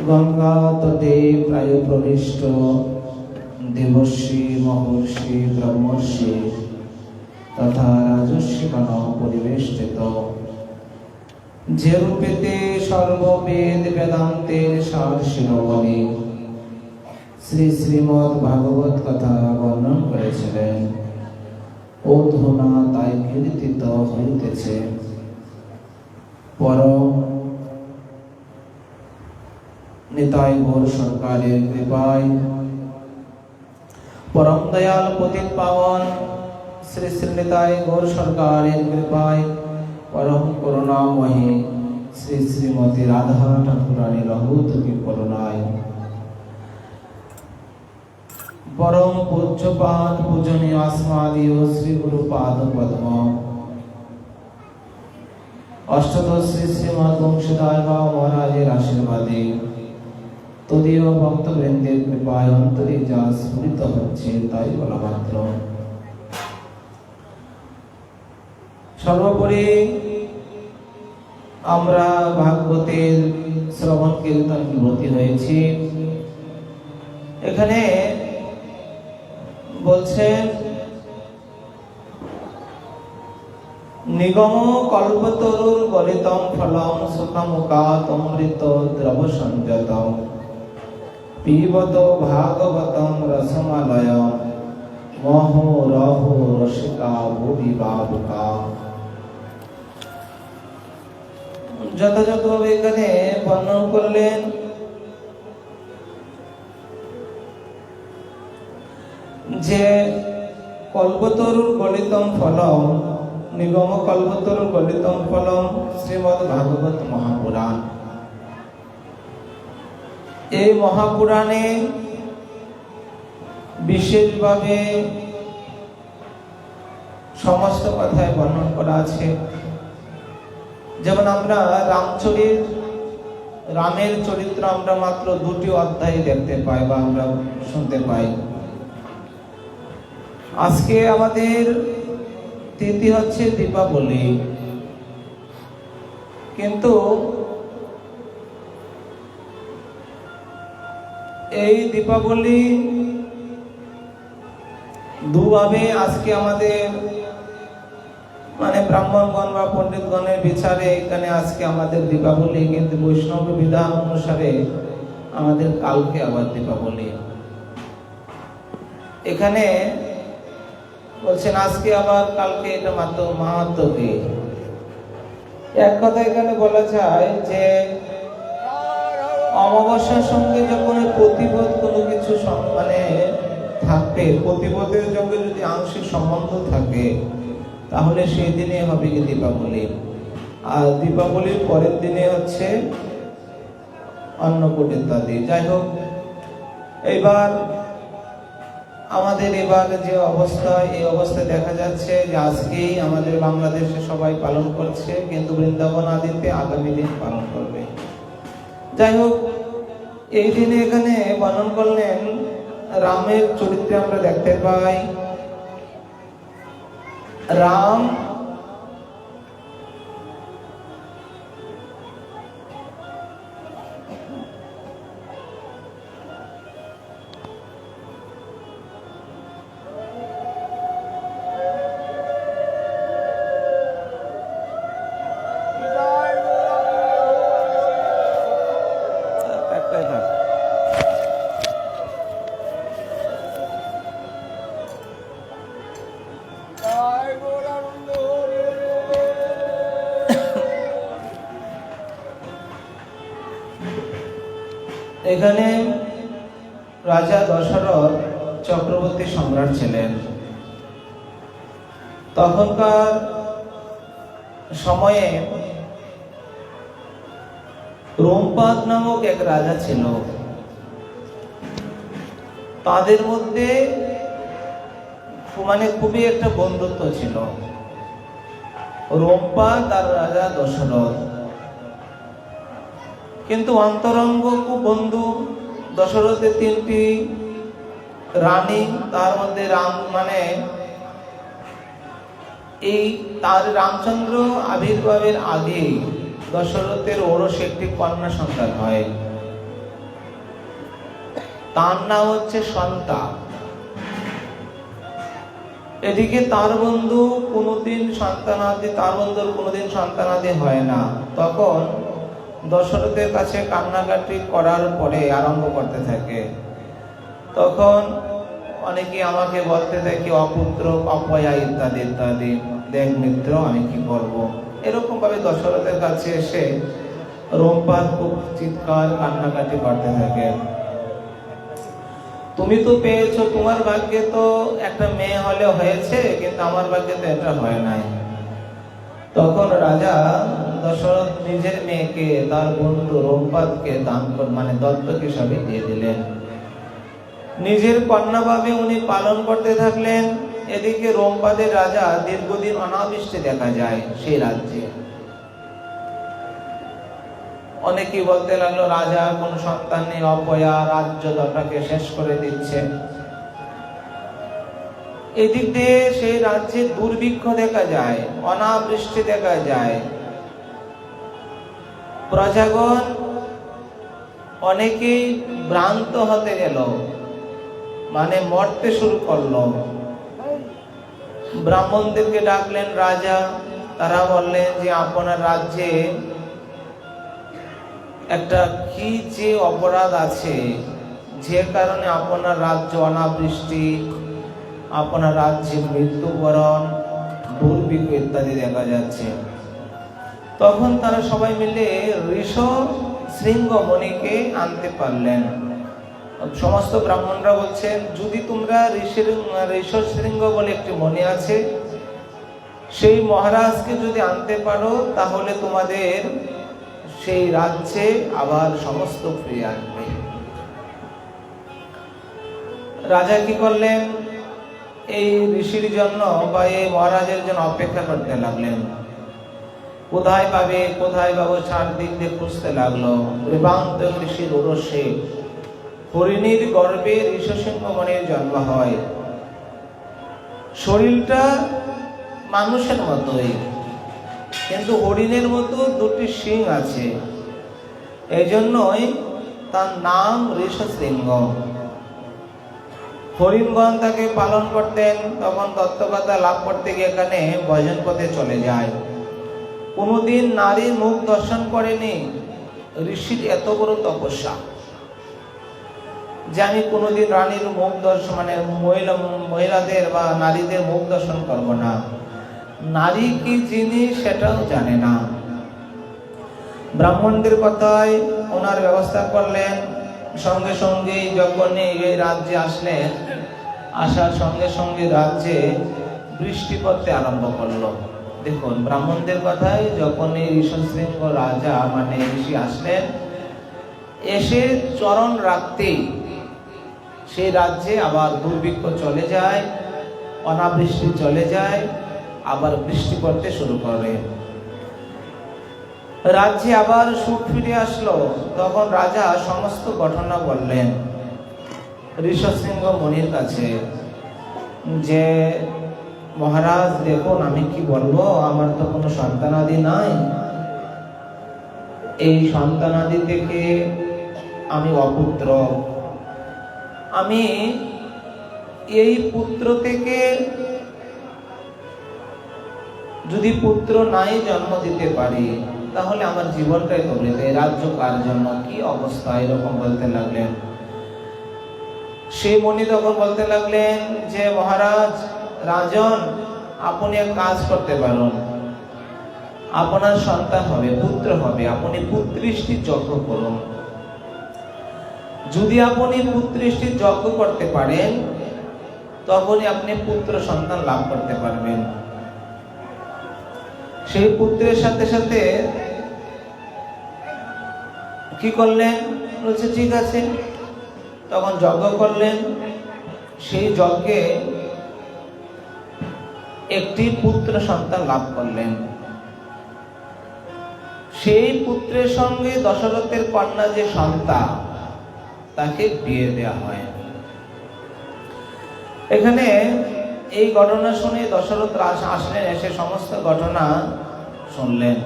গঙ্গা তটে প্রায় প্রবিষ্ট দেবর্ষি মহর্ষি ব্রহ্মর্ষি তথা রাজর্ষিগণ পরিবেষ্টিত, যে রূপেতে সর্ববেদ বেদান্তের সার শিরোমণি শ্রী শ্রীমদ্ ভাগবত কথা বর্ণন করেছিলেন, অধুনা তাই কীর্তিত হইতেছে। পরম নিতাই গৌর সরকারের কৃপায়, পরম দয়াল পতিত পাবন শ্রী শ্রী নিতাই গৌর সরকারের কৃপায়, পরম করুণাময়ী শ্রী শ্রীমতী রাধা ঠাকুরানী লঘুতুকি করুণায়, পরম পূজ্যপাদ পূজনীয় আসমাদীয় শ্রী গুরুপাদ পদ্ম, অষ্টাদশ শ্রী শ্রীমৎ বংশীধর বাবা মহারাজের আশীর্বাদে তদীয় ভক্তবৃন্দের কৃপায় অন্তরে যা স্ফুরিত হচ্ছে তাই বলা মাত্র। সর্বোপরি আমরা ভাগবতের শ্রবণ কীর্তন ব্রতী হয়েছি। এখানে বলছেন, নিগম কল্পতরুর গলিতম ফলম সুখমুখাত অমৃত দ্রব সঞ্জতম পিবত ভাগবতম রসমালয়ম মহো রহো রসিকা ভুবি বাবুকা। যথাযথভাবে এখানে বর্ণন করলেন যে কল্পতরুর গলিতম ফলম, নিগম কল্পতরুর গলিতম ফলম শ্রীমদ্ ভাগবত মহাপুরাণ। এই মহাপুরাণে বিশেষভাবে সমস্ত কথায় বর্ণন করা আছে। যেমন আমরা রামের চরিত্র আমরা মাত্র 2টি অধ্যায় দেখতে পাই বা আমরা শুনতে পাই। আজকে আমাদের তিথি হচ্ছে দীপাবলি, কিন্তু এই দীপাবলি দুভাবে আজকে আমাদের ব্রাহ্মণগণ বা পণ্ডিতগণের বিচারে এখানে আজকে আমাদের দীপাবলি, কিন্তু বৈষ্ণব বিধান অনুসারে আমাদের কালকে আবার দীপাবলি। এখানে বলছেন আজকে আবার কালকে, এটা মাত্র মাহাত্ম্য কি? এক কথা এখানে বলা যায় যে অমাবস্যার সঙ্গে যখন প্রতিপদ কোনো কিছু থাকবে, প্রতিপদের সঙ্গে যদি আংশিক সম্বন্ধ থাকে, তাহলে সেই দিনে হবে কি দীপাবলি। আর দীপাবলির পরের দিনে হচ্ছে অন্নকূট ইত্যাদি। যাই হোক, এইবার আমাদের যে অবস্থা, এই অবস্থায় দেখা যাচ্ছে যে আজকেই আমাদের বাংলাদেশে সবাই পালন করছে, কিন্তু বৃন্দাবন আদিতে আগামী দিন পালন করবে। যাই হোক, এই দিনে এখানে বর্ণন করলেন রামের চরিত্রে আমরা দেখতে পাই, রাম এখানে রাজা দশরথ চক্রবর্তী সম্রাট ছিলেন। তখনকার সময়ে রোমপাদ নামক এক রাজা ছিল। তাদের মধ্যে খুবই একটা বন্ধুত্ব ছিল, রোমপাদ আর রাজা দশরথ। কিন্তু অন্তরঙ্গ খুব বন্ধু। দশরথের 3টি রানী, তার মধ্যে রামচন্দ্র আবির্ভাবের আগে দশরথের ওরস একটি কন্যা সন্তান হয়। তার নাম হচ্ছে সন্তান। এদিকে তার বন্ধু কোনোদিন সন্তানাদি, তার বন্ধুর কোনোদিন সন্তানাদি হয় না। তখন দশরথের কাছে কান্নাকাটি করার পরে আরম্ভ করতে থাকে। তখন অনেকে আমাকে বলতে থাকে অপুত্র, অপয়া ইত্যাদি ইত্যাদি। দেখ মিত্র, আমি কি করব। এরকম ভাবে দশরথের কাছে এসে রম্পার খুব চিৎকার কান্নাকাটি করতে থাকে। তুমি তো পেয়েছো, তোমার ভাগ্যে তো একটা মেয়ে হলে হয়েছে, কিন্তু আমার ভাগ্যে তো এটা হয় নাই। তখন রাজা দশরথ নিজের মেয়েকে তার বন্ধু রম্পাতকে দান মানে দত্তক হিসাবে দিয়ে দিলেন। নিজের কন্যা ভাবে উনি পালন করতে থাকলেন। এদিকে রম্পাদের রাজা দীর্ঘদিন অনাবৃষ্টি দেখা যায় সেই রাজ্যে। অনেকেই বলতে লাগলো রাজা কোন সন্তান নেই, অপয়া রাজ্য দটাকে শেষ করে দিচ্ছে। এদিক দিয়ে সেই রাজ্যে দুর্ভিক্ষ দেখা যায়, অনাবৃষ্টি দেখা যায়। প্রজাগণ অনেকেই ভ্রান্ত হতে গেল, মানে মরতে শুরু করলো। ব্রাহ্মণদেরকে ডাকলেন রাজা। তারা বললেন যে আপনার রাজ্যে একটা কি যে অপরাধ আছে, যে কারণে আপনার রাজ্য অনাবৃষ্টি, আপনার রাজ্যে মৃত্যুবরণ, দুর্ভিক্ষ ইত্যাদি দেখা যাচ্ছে। তখন তারা সবাই মিলে ঋষ শৃঙ্গ মণিকে আনতে পারলেন। সমস্ত ব্রাহ্মণরা বলছেন, যদি তোমরা ঋষ শৃঙ্গ বলে একটি মণি আছে, সেই মহারাজকে যদি আনতে পারো, তাহলে তোমাদের সেই রাজ্যে আবার সমস্ত ফিরে আসবে। রাজা কি করলেন, এই ঋষির জন্য বা এই মহারাজের জন্য অপেক্ষা করতে লাগলেন। কোথায় পাবে কোথায় পাবো চারদিক দিয়ে খুঁজতে লাগলো। বিবান্ত ঋষির ওরসে হরিণীর গর্ভে ঋষসিংহ মণির জন্ম হয়। শরীরটা মানুষের মতোই, কিন্তু হরিণের মতো দুটি শিং আছে, এই জন্যই তার নাম ঋষশৃঙ্গ। হরিণগণ তাকে পালন করতেন। তখন তত্ত্বকথা লাভ করতে গিয়ে এখানে ভজন পথে চলে যায়। কোনোদিন নারীর মুখ দর্শন করেনি। ঋষির এত বড় তপস্যা যে আমি কোনোদিন রানীর মুখ দর্শন, মানে মহিলাদের বা নারীদের মুখ দর্শন করব না। নারী কি জিনিস সেটাও জানে না। ব্রাহ্মণদের কথায় ওনার ব্যবস্থা করলেন। সঙ্গে সঙ্গে যখন এই রাজ্যে আসলেন, আসার সঙ্গে সঙ্গে রাজ্যে বৃষ্টি পড়তে আরম্ভ করলো। দেখুন, ব্রাহ্মণদের কথায় যখন এই ঋষশৃঙ্গ রাজা মানে ঋষি আসলেন, এসে চরণ রাখতেই সেই রাজ্যে আবার দুর্ভিক্ষ চলে যায়, অনাবৃষ্টি চলে যায়, আবার বৃষ্টি পড়তে শুরু করে। রাজ্যে আবার সুখ ফিরে আসলো। তখন রাজা সমস্ত ঘটনা বললেন ঋষশৃঙ্গ মুনির কাছে যে মহারাজ দেখুন, আমি কি বলবো, আমার তো কোনো সন্তানাদি নাই। এই সন্তানাদি থেকে আমি অপুত্র। আমি এই পুত্র থেকে যদি পুত্র নাই জন্ম দিতে পারি, তাহলে আমার জীবনটাই তো বৃথা। এই রাজ্য কার জন্য, কি অবস্থা, এরকম বলতে লাগলেন। সেই মণি তখন বলতে লাগলেন যে মহারাজ, রাজন, আপনি এক কাজ করতে পারেন, আপনার সন্তান হবে, পুত্র হবে, আপনি পুত্রীষ্টি যজ্ঞ করুন। যদি আপনি পুত্রীষ্টি যজ্ঞ করতে পারেন, তখনই আপনি পুত্র সন্তান লাভ করতে পারবেন। সেই পুত্রের সাথে সাথে কি করলেন, বলছে ঠিক আছে। তখন যজ্ঞ করলেন। সেই যজ্ঞে একটি পুত্র সন্তান লাভ করলেন। সেই পুত্রের সঙ্গে দশরথের কন্যা যে সন্তান, তাকে বিয়ে দেওয়া হয়। এখানে এই ঘটনা শুনে দশরথ আসলেন, এসে সমস্ত ঘটনা শুনলেন।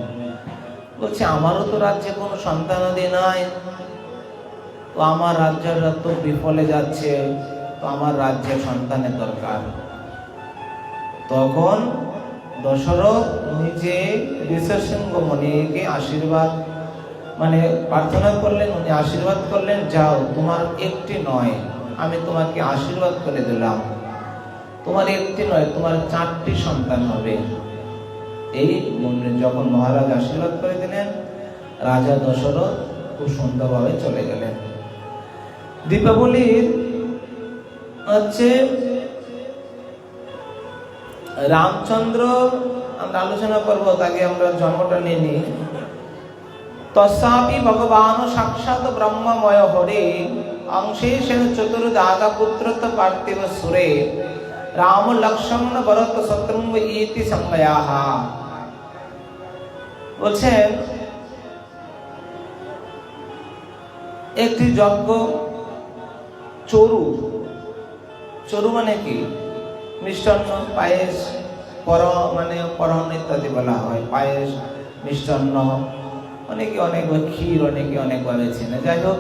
বলছে আমারও তো রাজ্যে কোনো সন্তানাদি নাই, তো আমার রাজ্যটা তো বিফলে যাচ্ছে, তো আমার রাজ্যের সন্তানের দরকার। তখন দশরথ নিজে ঋষসিংহ মুনিকে আশীর্বাদ প্রার্থনা করলেন, উনি আশীর্বাদ করলেন, যাও তোমার একটি নয়, আমি তোমাকে আশীর্বাদ করে দিলাম, তোমার একটি নয় তোমার 4টি সন্তান হবে। এই যখন মহারাজ আশীর্বাদ করে দিলেন, রাজা দশরথ খুব সুন্দরভাবে চলে গেলেন। দীপাবলির রামচন্দ্র আমরা আলোচনা করবো, তাকে আমরা জন্মটা নিয়ে নিই। তস্যাপি ভগবান সাক্ষাৎ ব্রহ্মময় হরে অংশেষেণ চতুর্দাগা পুত্রত পার্থিব সুরে রাম লক্ষ্মণ ভরত শত্রুঘ্ন ইতি সংজ্ঞাঃ। বলছেন একটি যজ্ঞ, চরু মানে কি? মিষ্টান্ন, পায়েস, পরম ইত্যাদি বলা হয়। পায়েস, মিষ্টান্ন, অনেকে অনেক ক্ষীর, অনেকে অনেকভাবে চেনে। যাই হোক,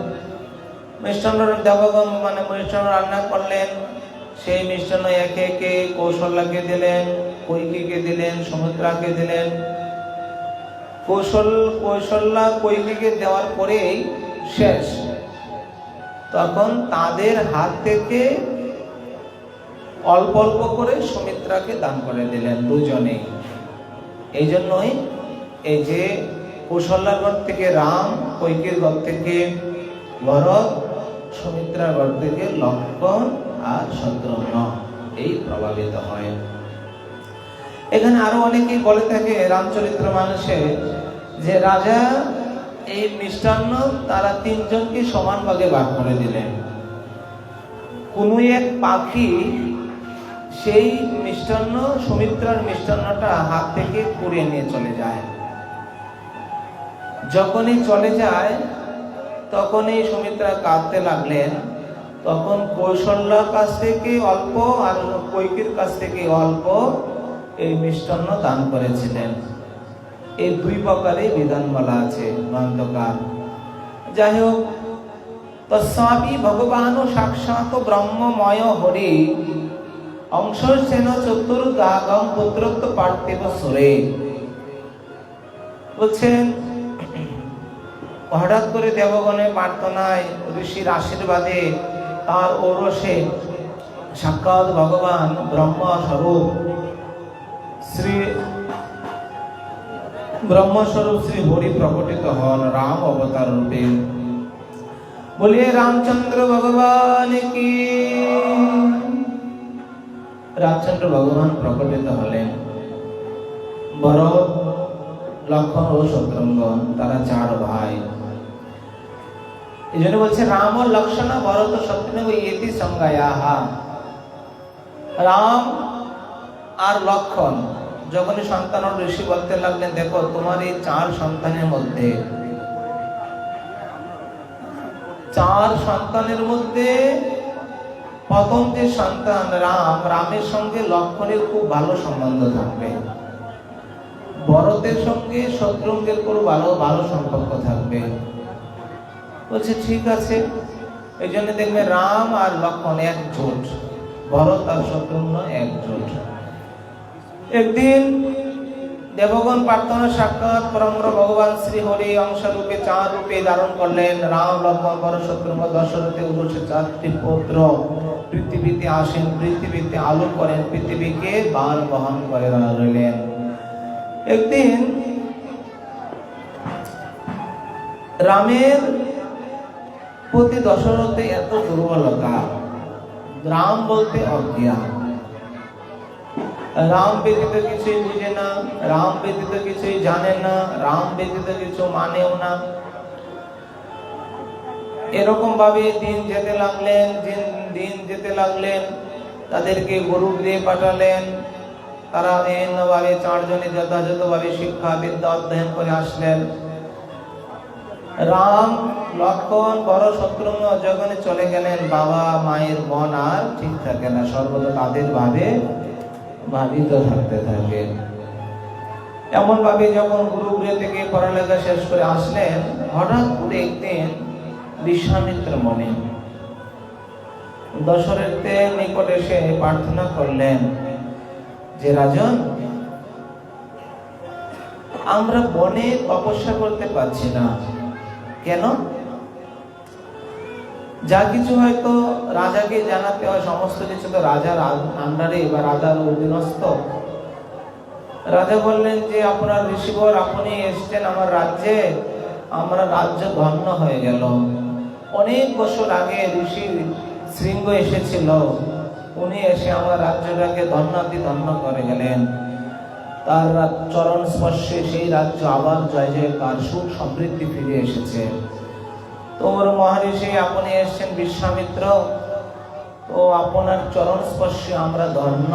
মিষ্টান্ন দেবগণ মিষ্টান্ন রান্না করলেন। সেই মিষ্টান্ন একে একে কৌশল্যাকে দিলেন, কৈকেয়ীকে দিলেন, সুমিত্রাকে দিলেন। কৌশল্যা কৈকেয়ীকে দেওয়ার পরেই শেষ। তখন তাদের হাত থেকে অল্প অল্প করে সুমিত্রাকে দান করে দিলেন দুজনেই। এই জন্যই এই যে কৌশল্যার ঘর থেকে রাম, কৈকেয়ীর ঘর থেকে ভরত, সুমিত্রার ঘর থেকে লক্ষ্মণ আর শত্রুঘ্ন এই প্রভাবিত হয়। এখানে আরো অনেকেই বলে থাকে রামচরিত্র মানুষে যে রাজা এই মিষ্টান্ন তারা 3 জনকে সমান ভাগে ভাগ করে দিলেন। কোন এক পাখি সেই মিষ্টান্ন, সুমিত্রার মিষ্টান্নটা হাত থেকে কুড়িয়ে নিয়ে চলে যায়। যখনই চলে যায় তখনই সুমিত্রা কাঁদতে লাগলেন। তখন কৌশল্যার কাছ থেকে অল্প আর কৈকেয়ীর কাছ থেকে অল্প এই মিষ্টান্ন দান করেছিলেন। এই 2 প্রকারে বিধান বলা আছে গ্রন্থকার। যাই হোক, তস্যাপি ভগবান সাক্ষাৎ ব্রহ্মময় হরি অংশেষেণ চতুর্দাগম পুত্রত্ব পার্থিব সুরে। বলছেন হঠাৎ করে দেবগণের প্রার্থনায়, ঋষির আশীর্বাদে, তার ঔরসে সাক্ষাৎ ভগবান ব্রহ্মস্বরূপ শ্রী হরি প্রকটিত হন রাম অবতার রূপে। বলিয়ে রামচন্দ্র ভগবান কি। রামচন্দ্র ভগবান প্রকটিত হলেন। ভরত, লক্ষ্মণ ও শত্রুঘ্ন তারা 4 ভাই। এই জন্য বলছে রাম ও লক্ষ্মণ ভরত শত্রুঘ্ন ইতি সংজ্ঞায়াঃ। রাম আর লক্ষ্মণ যখনই সন্তান, ঋষি বলতে লাগলেন, দেখো তোমার এই 4 সন্তানের মধ্যে 4 সন্তানের মধ্যে প্রথম যে সন্তান রামের সঙ্গে লক্ষ্মণের খুব ভালো সম্বন্ধ থাকবে, ভরতের সঙ্গে শত্রুঘ্নের খুব ভালো সম্পর্ক থাকবে। বলছে ঠিক আছে। এই জন্য দেখবে রাম আর লক্ষ্মণ একজোট, ভরত আর শত্রুঘ্ন একজোট। একদিন দেবগণ প্রার্থনা সাক্ষাৎ পরম ভগবান শ্রী হরি অংশরূপে 4 রূপে ধারণ করলেন। রাম, লক্ষ্মণ, ভরত, শত্রুঘ্ন দশরথে উদ্দেশ্যে 4টি পুত্র পৃথিবীতে আসেন, পৃথিবীতে আলো করেন, পৃথিবীকে বাল বহন করে রইলেন। একদিন রামের প্রতি দশরথে এত দুর্বলতা, রাম বলতে অজ্ঞান, রাম ব্যতীত কিছুই বুঝে না, রাম ব্যতীত কিছুই জানে না, রাম ব্যতীত কিছু মানেও না। এরকম ভাবে দিন যেতে লাগলেন। তাদেরকে গুরু দিয়ে পাঠালেন। তারা ভাবে 4 জনে যথাযথভাবে শিক্ষা বিদ্যা অধ্যয়ন করে আসলেন। রাম, লক্ষ্মণ, ভরত, শত্রুঘ্ন যখন চলে গেলেন, বাবা মায়ের মন আর ঠিক থাকে না, সর্বদা তাদের ভাবিত থাকতে থাকে। এমন ভাবে যখন গুরুগৃহ থেকে পড়ালেখা শেষ করে আসলেন, হঠাৎ করে একদিন বিশ্বামিত্র মুনি দশরথের নিকট এসে প্রার্থনা করলেন যে রাজন, আমরা বনে তপস্যা করতে পারছি না কেন? যা কিছু হয়তো রাজাকে জানাতে হয়, সমস্ত কিছু তো রাজার আন্ডারে বা রাজার অধীনস্থ। রাজা বললেন যে আপনার ঋষিবর, আপনি এসছেন আমার রাজ্যে, আমরা রাজ্য ধন্য হয়ে গেল। অনেক বছর আগে ঋষি শৃঙ্গ এসেছিল, উনি এসে আমার রাজ্যটাকে ধন্যাতি ধন্য করে গেলেন। তার চরণ স্পর্শে সেই রাজ্য আবার জয় জয়কার, সুখ সমৃদ্ধি ফিরে এসেছে। তোর মহারিষি আপনি এসছেন বিশ্বামিত্র, তো আপনার চরণ স্পর্শে আমরা ধন্য।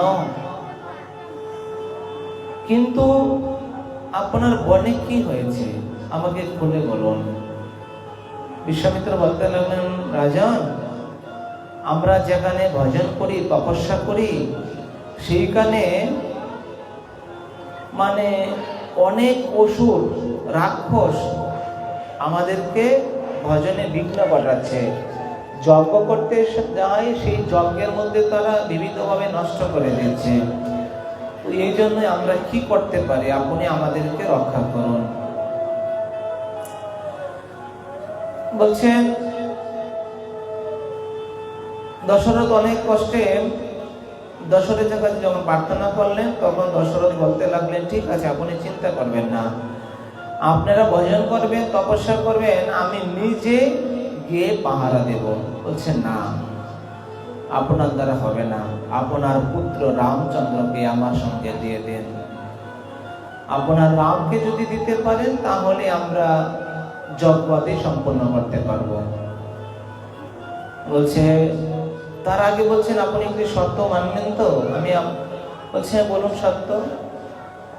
কিন্তু আপনার বনে কি হয়েছে আমাকে খুলে বলুন। বিশ্বামিত্র বলতে লাগলেন, রাজন, আমরা যেখানে ভজন করি, তপস্যা করি, সেইখানে মানে অনেক অসুর রাক্ষস আমাদেরকে ভজনে বিঘ্ন ঘটাচ্ছে। যজ্ঞ করতে যায়, সেই যজ্ঞের মধ্যে তারা বিভিন্নভাবে নষ্ট করে দিচ্ছে। তো এই জন্য আমরা কি করতে পারি, আপনি আমাদেরকে রক্ষা করুন। বলছেন দশরথ অনেক কষ্টে দশরথের কাছে যখন প্রার্থনা করলেন, তখন দশরথ বলতে লাগলেন, ঠিক আছে, আপনি চিন্তা করবেন না, আপনারা ভজন করবেন, তপস্যা করবেন, আমি নিজে গিয়ে পাহারা দেব। বলছেন না, আপনার দ্বারা হবে না, আপনার পুত্র রামচন্দ্রকে আমার সঙ্গে দিয়ে দেন। আপনার রামকে যদি দিতে পারেন, তাহলে আমরা যজ্ঞটি সম্পন্ন করতে পারবো। বলছে, তার আগে বলছেন আপনি একটি শর্ত মানবেন তো? বলছে, বলুন সত্য।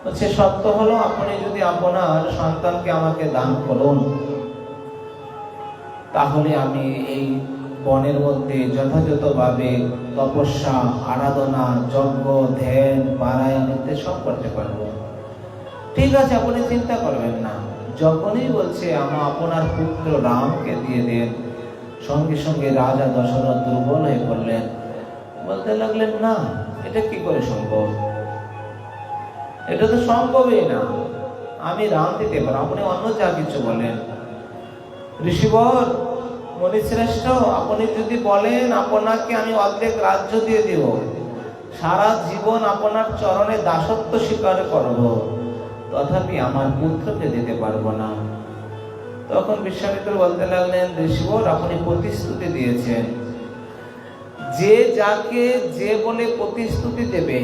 বলছে, সত্য হলো আপনি যদি আপনার সন্তানকে আমাকে দান করুন, তাহলে আমি এই বনের মধ্যে যথাযথভাবে তপস্যা, আরাধনা, যজ্ঞ, ধ্যান, পারায়ণ ইত্যাদি সব করতে পারবো। ঠিক আছে, আপনি চিন্তা করবেন না। যখনই বলছে আপনার পুত্র রামকে দিয়ে দেন, সঙ্গে সঙ্গে রাজা দশরথ দুর্বল হয়ে পড়লেন। বলতে লাগলেন, না, এটা কি করে সম্ভব? এটা তো সম্ভবই না, আমি রাম দিতে পারবো, আপনি অন্য যা কিছু বলেন। ঋষিবর, মুনিশ্রেষ্ঠ, আপনি যদি বলেন আপনাকে আমি অর্ধেক রাজ্য দিয়ে দেব, সারা জীবন আপনার চরণে দাসত্ব স্বীকার করব, তথাপি আমার পুত্রকে দিতে পারবো না। তখন বিশ্বামিত্র বলতে লাগলেন, ঋষিবর, আপনি প্রতিশ্রুতি দিয়েছেন, যে যাকে যে বলে প্রতিশ্রুতি দেবে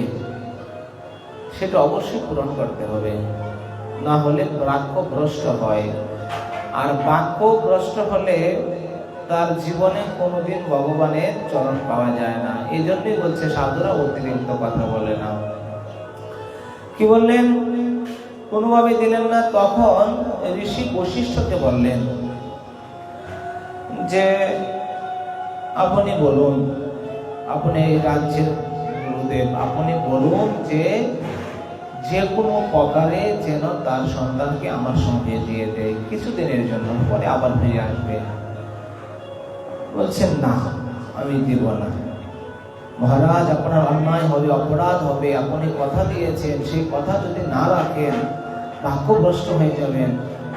সেটা অবশ্যই পূরণ করতে হবে, না হলে বাক্য ভ্রষ্ট হয়। আর বাক্য ভ্রষ্ট হলে তার জীবনে কোনোদিন ভগবানের চরণ পাওয়া যায় না। এই জন্যই বলছে সাধুরা অতিরিক্ত কথা বলে না। কি বললেন? কোনোভাবে দিলেন না। তখন ঋষি বশিষ্ঠকে বললেন যে আপনি বলুন, আপনি এই রাজ্যের গুরুদেব, আপনি বলুন যে কোনো প্রকারে যেন তার সন্তানকে আমার সঙ্গে দিয়ে দেয়, কিছুদিনের জন্য, পরে আবার ফিরে আসবে। বলছেন, না, আমি দিব না। মহারাজ, আপনার অন্যায় হবে, অপরাধ হবে, আপনি কথা দিয়েছেন, সেই কথা যদি না রাখেন বাক্যভ্রষ্ট হয়ে যাবেন।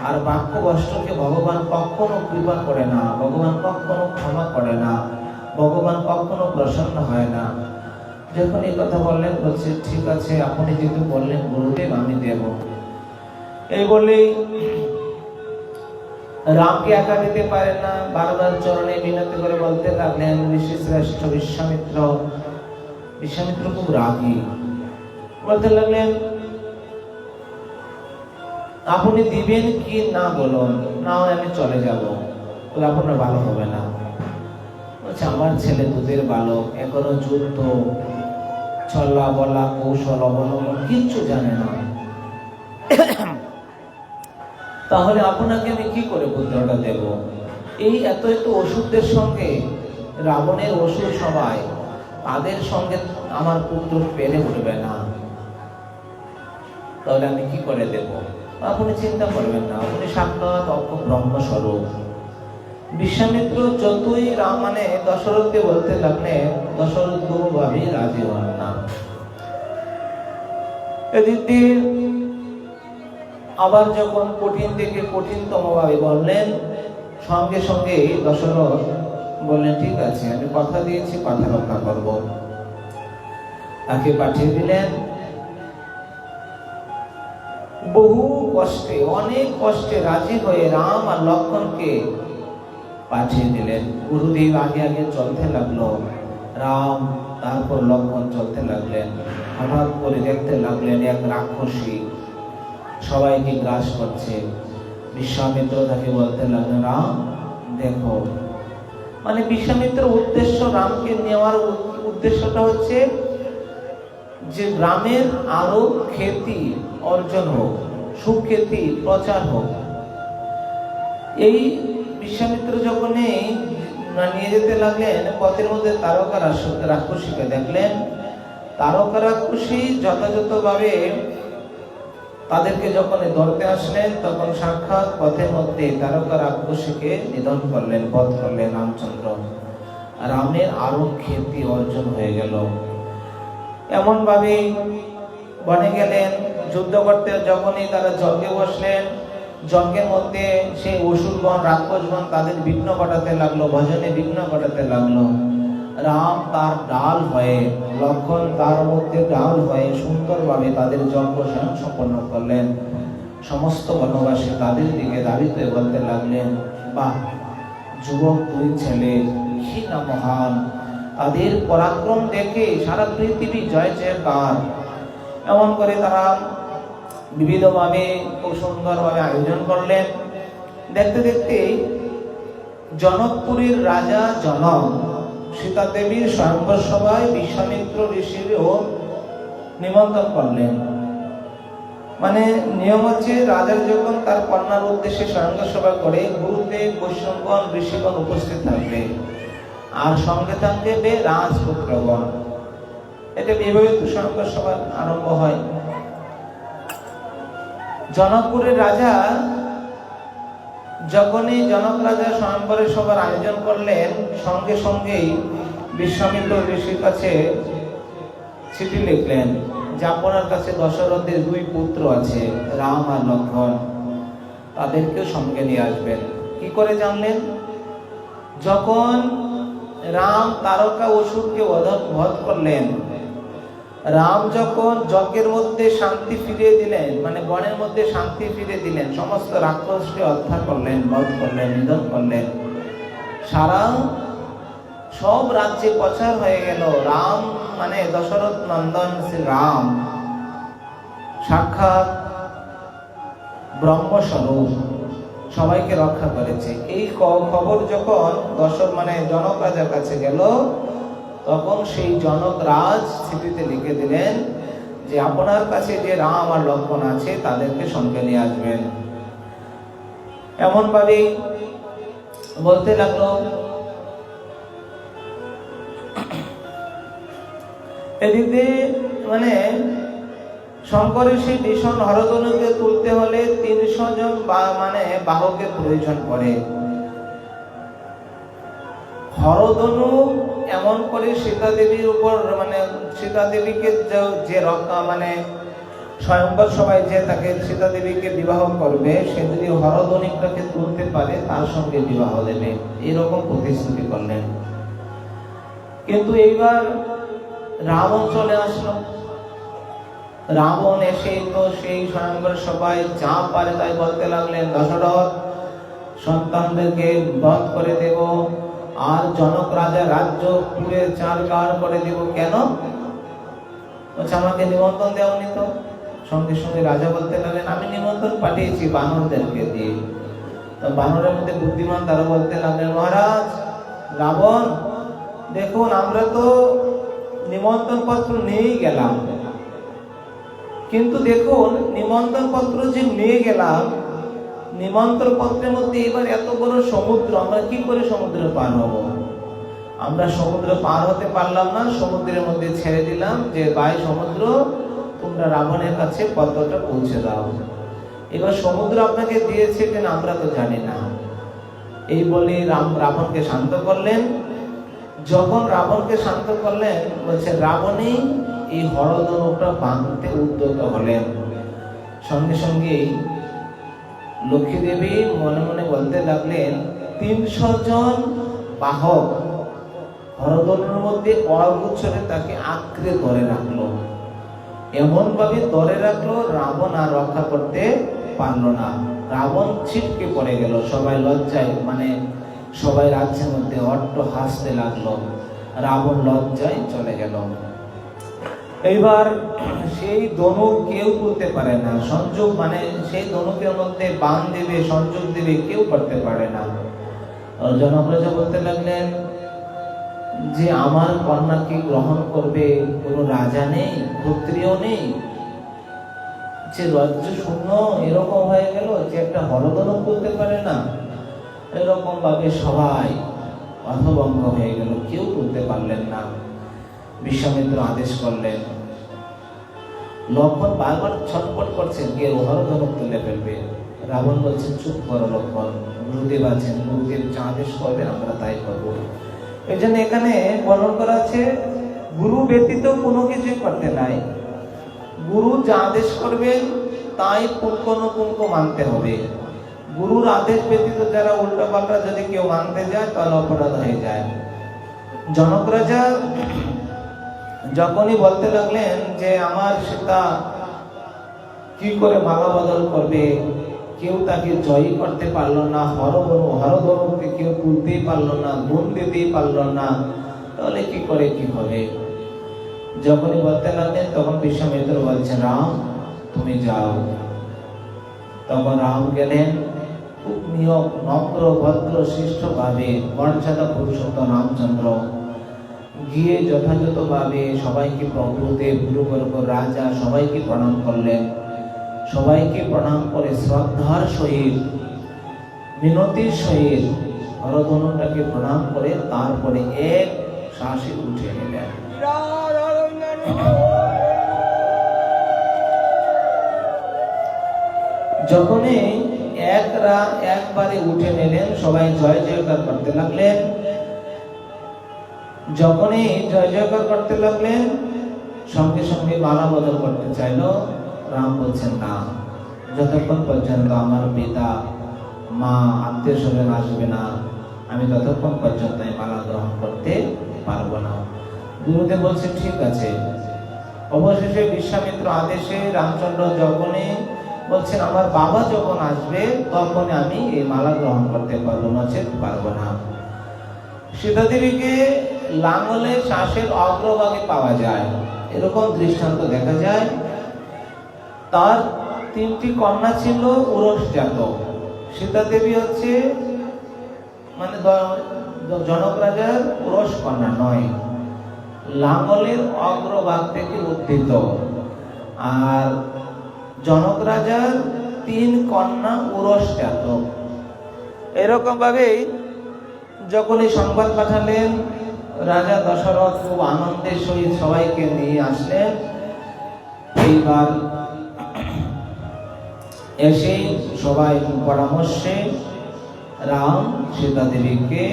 আর বাক্যভ্রষ্টকে ভগবান কখনো কৃপা করে না, ভগবান কখনো ক্ষমা করে না, ভগবান কখনো প্রসন্ন হয় না। যখন এই কথা বললেন, বলছে, ঠিক আছে, আপনি যেহেতু বললেন গুরুদেব, আমি দেব। এই বলেই রামকে একা দিতে পারেন না, বারবার চরণে বিনতি করে বলতে লাগলেন, ঋষি শ্রেষ্ঠ বিশ্বামিত্র। বিশ্বামিত্র খুব রাগী, বলতে লাগলেন, আপনি দিবেন কি না বলুন, না হয় আমি চলে যাব। বলে, আপনার ভালো হবে না। বলছে, আমার ছেলে দুধের বালক, এখনো যুদ্ধ, চলা বলা, কৌশল অবলম্বন কিচ্ছু জানে না, তাহলে আপনাকে আমি কি করে পুত্রটা দেব? এই এত এত অসুরদের সঙ্গে, রাবণের অসুর সবাই, তাদের সঙ্গে আমার পুত্র পেরে উঠবে না, তাহলে আমি কি করে দেব? আপনি চিন্তা করবেন না, আপনি সাক্ষাৎ অক্ষ ব্রহ্মস্বরূপ, বিশ্বামিত্র যতই রাম মানে দশরথকে বলতে লাগলেন, দশরথ কোনোভাবেই রাজি হন না। এদিকে আবার যখন কঠিন থেকে কঠিনতম ভাবে বললেন, সঙ্গে সঙ্গে দশরথ বললেন ঠিক আছে, আমি কথা দিয়েছি, কথা রক্ষা করব। তাকে পাঠিয়ে দিলেন। বহু কষ্টে, অনেক কষ্টে রাজি হয়ে রাম আর লক্ষ্মণকে পাঠিয়ে দিলেন। গুরুদেব আগে আগে চলতে লাগলো, রাম তারপর লক্ষ্মণ চলতে লাগলেন। হঠাৎ করে দেখতে লাগলেন এক রাক্ষসী সবাইকে গ্রাস করছে। বিশ্বামিত্র তাকে বলতে লাগলেন, রাম দেখো, মানে বিশ্বামিত্রের উদ্দেশ্য, রামকে নেওয়ার উদ্দেশ্যটা হচ্ছে যে গ্রামের আরো খ্যাতি অর্জন হোক, সুখ্যাতি প্রচার হোক। এই বিশ্বামিত্র যখন নিয়ে যেতে লাগলেন, পথের মধ্যে তারকা রাক্ষসীকে দেখলেন। তারকা রাক্ষসী যথাযথভাবে তাদেরকে যখন ধরতে আসলেন, তখন সাক্ষাৎ পথের মধ্যে তারকা রাক্ষসীকে নিধন করলেন, বধ করলেন রামচন্দ্র। রামের আরো খ্যাতি অর্জন হয়ে গেল। এমন ভাবে বনে গেলেন যুদ্ধ করতে। যখনই তারা যজ্ঞে বসলেন, যজ্ঞের মধ্যে সেই অসুরগণ, রাক্ষসগণ তাদের বিঘ্ন ঘটাতে লাগলো, ভজনে বিঘ্ন ঘটাতে লাগলো। রাম তার ডাল হয়ে, লক্ষ্মণ তার মধ্যে ডাল হয়ে সুন্দরভাবে তাদের যজ্ঞ সম্পন্ন করলেন। সমস্ত বনবাসী তাদের দিকে দাঁড়িয়ে বলতে লাগলেন, বাহ, যুবক দুই ছেলে কি না মহান, তাদের পরাক্রম দেখে সারা পৃথিবী জয় জয়কার। এমন করে তারা বিবিধভাবে খুব সুন্দরভাবে আয়োজন করলেন। দেখতে দেখতে জনকপুরীর রাজা জনক সীতা দেবীর স্বয়ংবর সভায় বিশ্বামিত্র ঋষিরও নিমন্ত্রণ করলেন। মানে নিয়ম হচ্ছে, রাজার যখন তার কন্যার উদ্দেশ্যে স্বয়ংবর সভা করে, গুরুদেব, বৈষ্ণবগণ, ঋষিগণ উপস্থিত থাকবে, আর সঙ্গে থাকবে রাজপুত্রগণ। এটা এভাবে স্বয়ংবর সভা আরম্ভ হয়। জনকপুরের রাজা যখনই জনক রাজা স্বয়ংবরের সভার আয়োজন করলেন, সঙ্গে সঙ্গেই বিশ্বামিত্র ঋষির কাছে চিঠি লিখলেন যে আপনার কাছে দশরথের দুই পুত্র আছে, রাম আর লক্ষ্মণ, তাদেরকেও সঙ্গে নিয়ে আসবেন। কি করে জানলেন? যখন রাম তারকা অসুরকে বধ করলেন, রাম যখন যজ্ঞের মধ্যে শান্তি ফিরিয়ে দিলেন, মানে বনের মধ্যে শান্তি ফিরিয়ে দিলেন, সমস্ত রাক্ষসকে হত্যা করলেন, বধ করলেন, নিধন করলেন, সারা সব রাজ্যে প্রচার হয়ে গেল রাম মানে দশরথ নন্দন শ্রী রাম সাক্ষাৎ ব্রহ্মস্বরূপ, সবাইকে রক্ষা করেছে। এই খবর যখন মানে জনক রাজার কাছে গেল, তখন সেই জনক রাজ চিঠিতে লিখে দিলেন যে আপনার কাছে যে রাম আর লক্ষ্মণ আছে, তাদেরকে সঙ্গে নিয়ে আসবেন। এমন ভাবে বলতে লাগলো। এদিকে মানে শঙ্করের সেই ভীষণ হরধনুকে তুলতে হলে 300 জন মানে বাহকের প্রয়োজন পড়ে। হরধনু এমন করে সীতা দেবীর উপর, মানে সীতা দেবীকে যে রক্ষা মানে স্বয়ংবর সবাই যে তাকে সীতা দেবীকে বিবাহ করবে, সে যদি হরধনুটাকে তুলতে পারে তার সঙ্গে বিবাহ দেবে, এরকম প্রতিশ্রুতি করলেন। কিন্তু এইবার রাবণ চলে আসলো। রাবণ এসে তো সেই স্বয়ংবর সবাই যা পারে তাই বলতে লাগলেন, দশরথ সন্তানদেরকে বধ করে দেব, আর জনক রাজা রাজ্য পুরে চারকার করে দেব। কেন? বলছে আমাকে নিমন্ত্রণ দেওনি তো। সঙ্গে সঙ্গে রাজা বলতে লাগলেন, আমি নিমন্ত্রণ পাঠিয়েছি বানরদেরকে দিয়ে। তো বানরের মধ্যে বুদ্ধিমান তারা বলতে লাগলেন, মহারাজ রাবণ, দেখুন আমরা তো নিমন্ত্রণ পত্র নিয়েই গেলাম, কিন্তু দেখুন নিমন্ত্রণ পত্র যে নিয়ে গেলাম, নিমন্ত্রণ পত্রের মধ্যে এবার এত বড় সমুদ্র, আমরা কি করে সমুদ্র পার হব? আমরা সমুদ্র পার হতে পারলাম না, সমুদ্রের মধ্যে ছেড়ে দিলাম যে ভাই সমুদ্র, তোমরা রাবণের কাছে পত্রটা পৌঁছে দাও। এবার সমুদ্র আপনাকে দিয়েছে কিনা আমরা তো জানি না। এই বলে রাবণকে শান্ত করলেন। যখন রাবণকে শান্ত করলেন, বলছে রাবণই এই হরধনুকটা বাঁধতে উদ্যত হলেন। সঙ্গে সঙ্গে লক্ষ্মী দেবী মনে মনে বলতে লাগলেন, 300 জন বাহক হরধনুর মধ্যে অগুচ্ছরে তাকে আঁকড়ে ধরে রাখলো। এমন ভাবে ধরে রাখলো, রাবণ আর রক্ষা করতে পারলো না। রাবণ ছিটকে পড়ে গেল। সবাই লজ্জায়, সবাই রাজ্যের মধ্যে অট্ট হাসতে লাগলো। রাবণ লজ্জায় চলে গেল। এইবার সেই ধনুক কেউ করতে পারে না সংযোগ, সেই ধনুকের মধ্যে বাণ দেবে, সংযোগ দেবে, কেউ করতে পারে না। জনপ্রজা বলতে লাগলেন যে আমার কন্যাকে গ্রহণ করবে কোনো রাজা নেই, ক্ষত্রিয় নেই, যে রাজ্য শূন্য এরকম হয়ে গেল যে একটা হরধনুক করতে পারে না। এরকম ভাবে সবাই অর্থভঙ্গ হয়ে গেল, কেউ করতে পারলেন না। বিশ্বামিত্র আদেশ করলেন। লক্ষণ বারবার ছটফট করছেন, কে হরধনুক তুলে ফেলবে। রাবণ বলছেন, চুপ করো লক্ষণ, গুরুদেব আছেন, গুরুদেব যা আদেশ করবেন আমরা তাই করবো। এই জন্য এখানে বর্ণন করা আছে, গুরু ব্যতীত কোনো কিছুই করতে নাই। গুরু যা আদেশ করবেন তাই পুঙ্খানুপুঙ্খ মানতে হবে। গুরুর আদেশ ব্যতীত যারা উল্টাপাল্টা যদি কেউ মানতে যায় তাহলে অপরাধ হয়ে যায়। জনক রাজা যখনই বলতে লাগলেন যে আমার সীতা কি করে মালা বদল করবে, কেউ তাকে জয়ী করতে পারলো না, হরধনুকে কেউ তুলতেই পারলো না, গুণ দিতেই পারলো না, তাহলে কি করে কি হবে। যখনই বলতে লাগলেন তখন বিশ্বামিত্র বলছেন, রাম তুমি যাও। তখন রাম গেলেন, খুব নিয়ম নম্র ভদ্র শিষ্ট ভাবে, মর্যাদা পুরুষোত্তম রামচন্দ্র গিয়ে যথাযথ ভাবে সবাইকে, প্রভুদেব, গুরুবর্গ, রাজা সবাইকে প্রণাম করলেন। সবাইকে প্রণাম করে শ্রদ্ধার সহিত, মিনতির সহিত হরধনুটাকে প্রণাম করে তারপরে এক শ্বাসে উঠে নিলেন। যখনই একবারে উঠে নিলেন, সবাই জয় জয়কার করতে লাগলেন। যখনই জয় জয়কার করতে লাগলেন, সঙ্গে সঙ্গে মালা বদল করতে চাইল। রাম বলছেন, না, যতক্ষণ পর্যন্ত আমার পিতা, মা, আত্মীয় স্বজন আসবে না, আমি ততক্ষণ পর্যন্ত মালা গ্রহণ করতে পারবো না। গুরুদেব বলছেন, ঠিক আছে। অবশেষে বিশ্বামিত্র আদেশে রামচন্দ্র যখনই বলছেন, আমার বাবা যখন আসবে তখন আমি এই মালা গ্রহণ করতে পারবো, নচেত পারবো না। সীতা দেবীকে লাঙ্গলের শ্বাসের অগ্রভাগে পাওয়া যায়, এরকম দৃষ্টান্ত দেখা যায়। তার 3টি কন্যা ছিল উরসজাত। সীতা দেবী হচ্ছে জনক রাজার উরস কন্যা নয়, লাঙ্গলের অগ্রভাগ থেকে উত্থিত। আর জনক রাজার 3 কন্যা উরসজাত। এরকম ভাবেই যখন এই সংবাদ পাঠালেন, রাজা দশরথ খুব আনন্দের সহিত সবাইকে নিয়ে আসলেন। এইবার এসে সবাই পরামর্শে রাম সীতা দেবীকে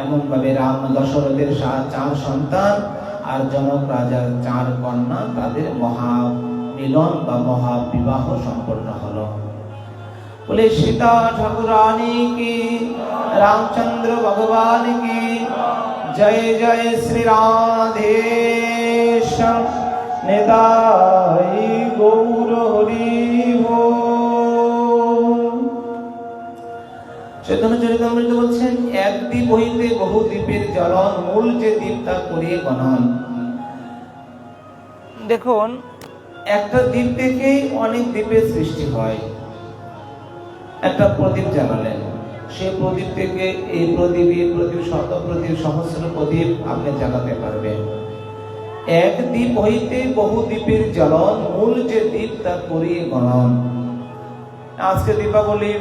এমন ভাবে, রাম দশরথের 4 সন্তান আর জনক রাজার 4 কন্যা, তাদের মহামিলন বা মহাবিবাহ সম্পন্ন হলো। বলে সীতা ঠাকুরানী কি, রামচন্দ্র ভগবান কি জয়। জয় শ্রী রাধেশ নিতাই গৌর হরি বল। চৈতন্য চরিতামৃত বলছেন, এক দ্বীপ হইতে বহু দ্বীপের জ্বলন, মূল যে দ্বীপ তা করিয়ে গণন। দেখুন, একটা দ্বীপ থেকেই অনেক দ্বীপের সৃষ্টি হয়। একটা প্রদীপ জ্বালালেন, সেই প্রদীপ থেকে এই প্রদীপ, শত প্রদীপ, সহস্র প্রদীপ আপনি জ্বালাতে পারবেন। এক দ্বীপ হইতে বহু দ্বীপের জ্বলন, মূল যে দ্বীপ তা করিয়ে গণন। আজকে দীপাবলি,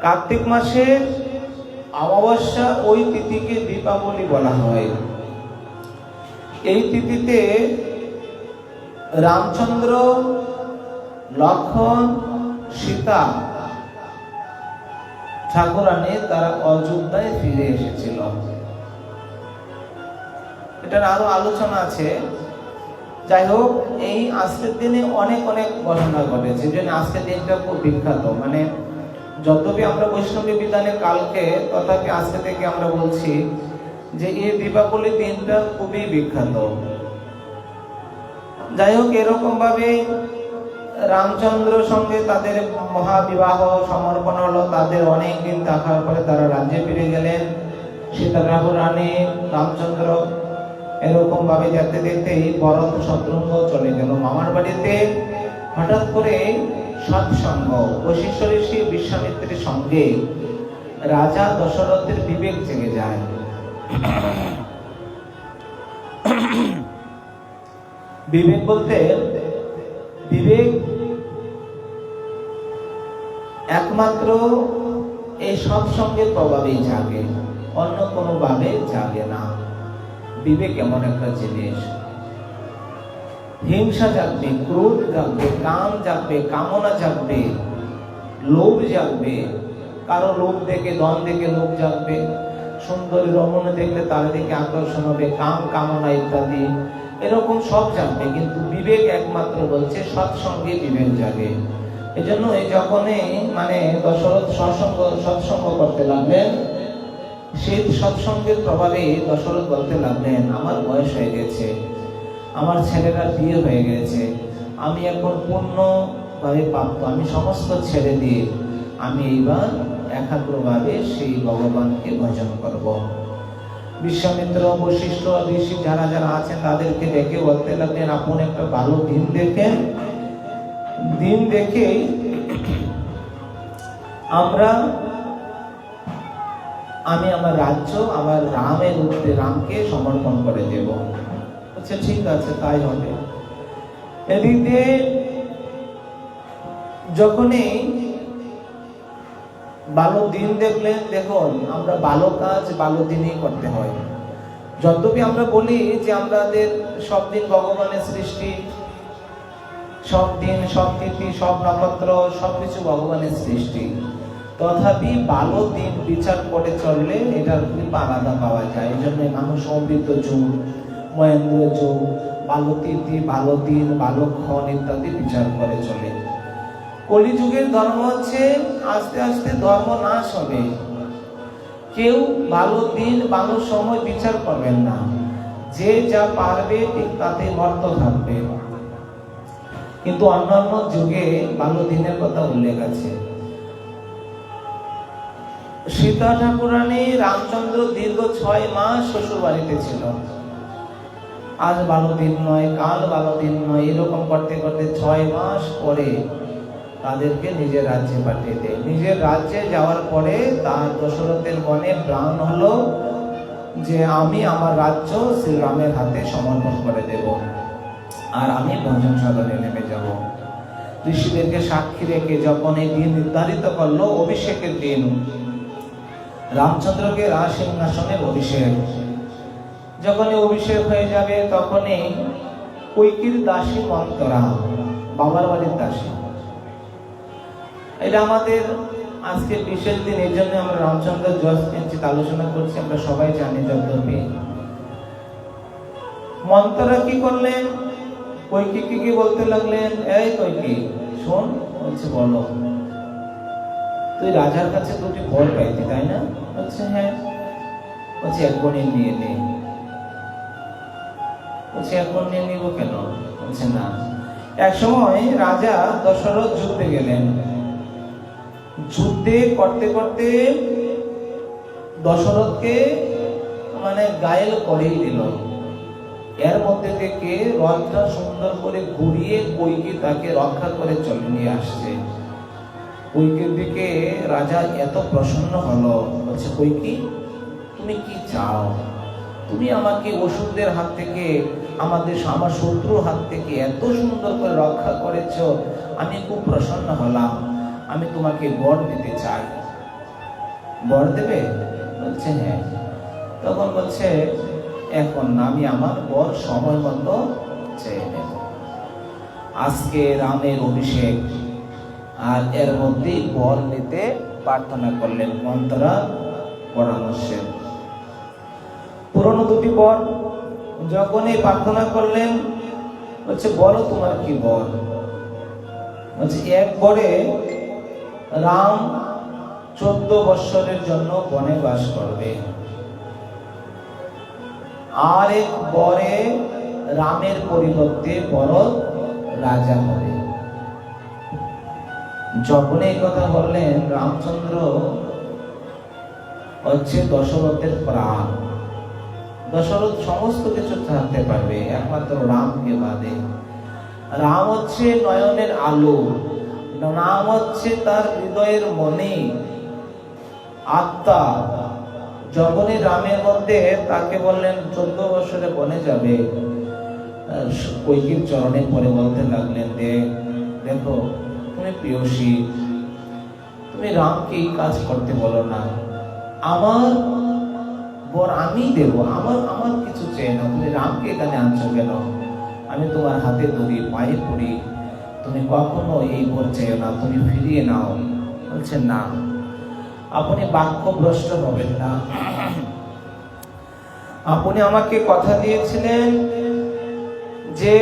কার্তিক মাসের অমাবস্যা, ওই তিথিকে দীপাবলি বলা হয়। এই তিথিতে রামচন্দ্র, লক্ষ্মণ, সীতা ঠাকুরানী তারা অযোধ্যায় ফিরে এসেছিল। এটার আরো আলোচনা আছে। যাই হোক, এই আজকের দিনে অনেক অনেক ঘটনা ঘটেছে, যে আজকের দিনটা খুব বিখ্যাত। মানে যতবি আমরা বৈষ্ণবী বিধানে কালকে, তথাপি আজকে থেকে আমরা বলছি যে এই দীপাবলি দিনটা খুবই বিখ্যাত। যাই হোক, এরকম ভাবে রামচন্দ্র সঙ্গে তাদের মহাবিবাহ সমর্পণ হলো। তাদের অনেক দিন থাকার পরে তারা রাজ্যে ফিরে গেলেন। সীতা ঠাকুরানী, রামচন্দ্র, এরকম ভাবে যেতে যেতেই ভরত শত্রুঘ্ন চলে গেল মামার বাড়িতে। হঠাৎ করে সৎসঙ্গ বশিষ্ঠ ঋষি বিশ্বামিত্রের সঙ্গে রাজা দশরথের বিবেক জেগে যায়। বিবেক বলতে বিবেক একমাত্র এই সৎসঙ্গের প্রভাবেই জাগে, অন্য কোনো ভাবে জাগে না। বিবেক এমন একটা জিনিস, হিংসা জাগবে, ক্রোধ জাগবে, কাম জাগবে, কামনা জাগবে, লোভ জাগবে। কারো লোভ দেখে, ধন দেখে লোভ জাগবে, সুন্দরী রমণী দেখলে তার দিকে আকর্ষণ হবে, কাম কামনা ইত্যাদি, এরকম সব জাগবে। কিন্তু বিবেক একমাত্র বলছে সৎসঙ্গে বিবেক জাগে। এজন্য যখনই মানে দশরথ সৎসঙ্গ করতে লাগলেন, সেই সৎসঙ্গের প্রভাবে দশরথ বলতে লাগলেন, আমার বয়স হয়ে গেছে, আমার ছেলেরা বিয়ে হয়ে গেছে, আমি এখন পূর্ণভাবে প্রাপ্ত, আমি সমস্ত ছেড়ে দিয়ে আমি এইবার একাগ্রভাবে সেই ভগবানকে ভজন করব। বিশ্বামিত্র, বশিষ্ঠ ঋষি যারা যারা আছেন তাদেরকে ডেকে বলতে লাগলেন, আপন একটা ভালো দিন দেখেন, দিন দেখে আমি আমার রাজ্য আমার রামের উদ্দেশ্যে রামকে সমর্পণ করে দেব। আচ্ছা, ঠিক আছে, তাই হবে। এদিকে যখনই ভালো দিন দেখলেন, দেখুন আমরা ভালো কাজ ভালো দিনই করতে হয়। যতবি আমরা বলি যে আমাদের সব দিন ভগবানের সৃষ্টি, সব দিন, সব তিথি, সব নক্ষত্র, সবকিছু ভগবানের সৃষ্টি, তথাপি ভালো দিন বিচার করে চললে এটার কৃপা আলাদা পাওয়া যায়। এই জন্য মানুষ অমৃত যুগ, মহেন্দ্র যুগ, ভালো তিথি, ভালো দিন, ভালো ক্ষণ ইত্যাদি বিচার করে চলে। কলিযুগের ধর্ম হচ্ছে আস্তে আস্তে ধর্ম নাশ হবে। কেউ ভালো দিন ভালো সময় বিচার করবেন না, যে যা পারবে ঠিক তাতে মর্ত থাকবে। কিন্তু অন্যান্য যুগে ভালো দিনের কথা উল্লেখ আছে। সীতা ঠাকুরানী, রামচন্দ্র দীর্ঘ 6 মাস শ্বশুর বাড়িতে ছিল। আজ ভালো দিন নয়, কাল ভালো দিন নয়, এরকম করতে করতে 6 মাস পরে তাদেরকে নিজের রাজ্যে পাঠিয়ে দেয়। নিজের রাজ্যে যাওয়ার পরে তার দশরথের মনে প্রাণ হলো যে আমি আমার রাজ্য শ্রীরামের হাতে সমর্পণ করে দেব, আর আমি ভজন সাধনে নেমে যাব। ঋষিদেরকে সাক্ষী রেখে যখন এই দিন নির্ধারিত করলো, অভিষেকের দিন, রামচন্দ্রকে রাজ সিংহাসনের অভিষেক, যখনই অভিষেক হয়ে যাবে তখনই কৈকেয়ীর দাসী মন্থরা, বাবার বাড়ির দাসী, এটা আমাদের আজকে বিশেষ দিন। এই জন্য আমরা রামচন্দ্র যশ কিঞ্চিত আলোচনা করছি, আমরা সবাই জানি। যদ্যপি মন্থরা কি করলেন, কৈকেয়ীকে কি বলতে লাগলেন, এই কৈকেয়ী শোন, বলছে বলো, তুই রাজার কাছে দুটি বর পাইতি তাই না? বলছে হ্যাঁ। বলছে এক বনে নিয়ে নে। বলছে এক বন নিয়ে নিব কেন? বলছে না, এক সময় রাজা দশরথ যুদ্ধে গেলেন, যুদ্ধে করতে করতে দশরথকে মানে ঘায়েল করেই দিল। এর মধ্যে থেকে রথটা সুন্দর করে ঘুরিয়ে কৈকেয়ী তাকে রক্ষা করে চলে নিয়ে আসছে। কৈকেয়ীর দিকে রাজা এত প্রসন্ন হলো, বলছে কৈকেয়ী তুমি কি চাও? তুমি আমাকে অসুরদের হাত থেকে, আমার শত্রুর হাত থেকে এত সুন্দর করে রক্ষা করেছো, আমি খুব প্রসন্ন হলাম, আমি তোমাকে বর দিতে চাই। বর দেবে? বলছে হ্যাঁ। তখন বলছে এখন না, আমি আমার বর সময় মতো চেয়ে নেব। আজকে রামের অভিষেক, আর এর মধ্যেই বর নিতে প্রার্থনা করলেন মন্ত্রা পরামর্শে। পুরনো দুটি বর যখনই প্রার্থনা করলেন, বলছে বলো তোমার কি বর। বলছে এক বরে রাম 14 বৎসরের জন্য বনে বাস করবে, আর এক বরে রামের পরিবর্তে ভরত রাজা হবে। যখন এই কথা বললেন, রামচন্দ্র হচ্ছে দশরথের প্রাণ। দশরথ সমস্ত কিছু থাকতে পারবে, একমাত্র রামকে বাদে। রাম হচ্ছে নয়নের আলো, রাম হচ্ছে তার হৃদয়ের মনে, আত্মা। যখনই রামের মধ্যে তাকে বললেন 14 বছরে বনে যাবে, কৈকেয়ীর চরণে পরে বলতে লাগলেন, দেখো তুমি প্রিয়সী, তুমি রামকে এই কাজ করতে বলো না, আমার বর আমি দেব, আমার কিছু চাই না, তুমি রামকে এখানে আনছো কেন? আমি তোমার হাতে ধরি, পায়ে পড়ি, তুমি কখনো এই বর চেয়েও না, তুমি ফিরিয়ে নাও। বলছে না, আপনি বাক্যভ্রষ্ট হবেন না। আপনি আমাকে কথা দিয়েছিলেন যে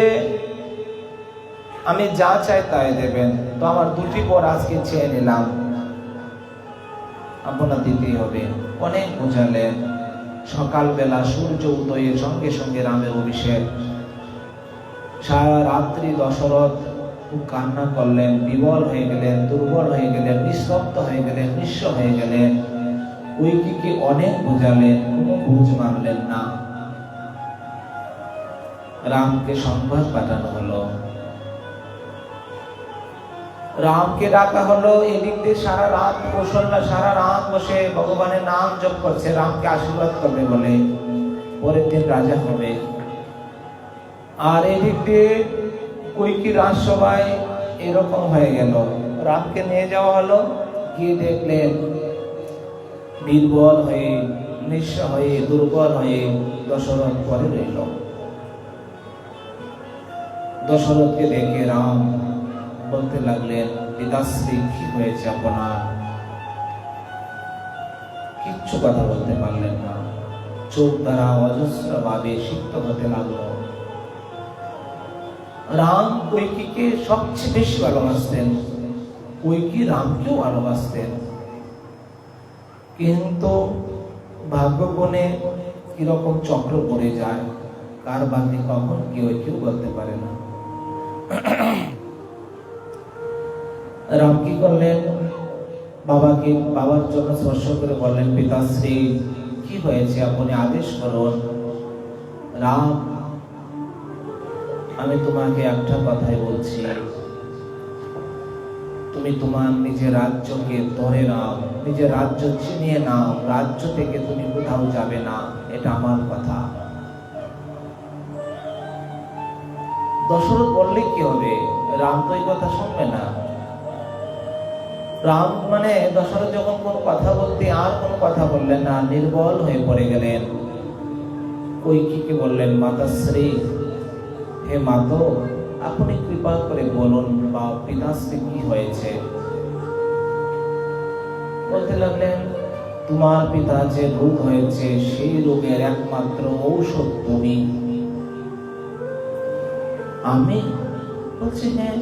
আমি যা চাই তাই দেবেন, তো আমার দুটি বর আজকে চেয়ে নিলাম, আপনার দিতেই হবে। অনেক বোঝালেন। সকালবেলা সূর্য উদয়ের সঙ্গে সঙ্গে রামের অভিষেক। সারা রাত্রি দশরথ খুব কান্না করলেন, বিবল হয়ে গেলেন, দুর্বল হয়ে গেলেন, নিস্তব্ধ হয়ে গেলেন, নিঃস্ব হয়ে গেলেন। কৈকেয়ীকে অনেক বোঝালেন, কোনো বুঝ মানলেন না। রামকে সংবাদ পাঠানো হলো, রামকে ডাকা হলো। এদিক দিয়ে সারা রাত কৌশল্যা সারা রাত বসে ভগবানের নাম জপ করছে, রামকে আশীর্বাদ করবে বলে, পরের দিন রাজা হবে। আর এদিক দিয়ে কৈকেয়ী রাজসভায় এরকম হয়ে গেল। রামকে নিয়ে যাওয়া হলো, গিয়ে দেখলেন দুর্বল হয়ে, নিঃস্ব হয়ে, দুর্বল হয়ে দশরথ পরে রইল। দশরথকে দেখে রাম বলতে লাগলেন, পিতাশ্রী কি হয়েছে আপনার? কিচ্ছু কথা বলতে পারলেন না, চোখ দ্বারা অজস্র ভাবে সিক্ত হতে লাগলো। রাম কৈকেয়ীকে সবচেয়ে বেশি ভালোবাসতেন, কৈকেয়ী রামকেও ভালোবাসতেন, কিন্তু ভাগ্যক্রমে কিরকম চক্র পড়ে যায়, কার ভাগ্যে কখন কেউ বলতে পারে না। রাম কি করলেন, বাবার জন্য স্পর্শ করে বললেন, পিতাশ্রী কি হয়েছে, আপনি আদেশ করুন। রাম, আমি তোমাকে একটা কথাই বলছি, তুমি তোমার নিজের রাজ্যকে ধরে নাও, নিজের রাজ্য চিনিয়ে নাও, রাজ্য থেকে তুমি কোথাও যাবে না, এটা আমার কথা। দশরথ বললে কি হবে, রাম তো এই কথা শুনবে না। রাম মানে দশরথ যখন কোন কথা বলতে আর কোন কথা বললেন না, নির্বল হয়ে পড়ে গেলেন। কৈকেয়ীকে বললেন, মাতাশ্রী, হে মাতো, আপনি কৃপা করে বলুন বা পিতাশ্রী কি হয়েছে। বলতে লাগলেন, তোমার পিতা যে রোগ হয়েছে সেই রোগের একমাত্র ঔষধ তুমি। আমি? বলছি হ্যাঁ।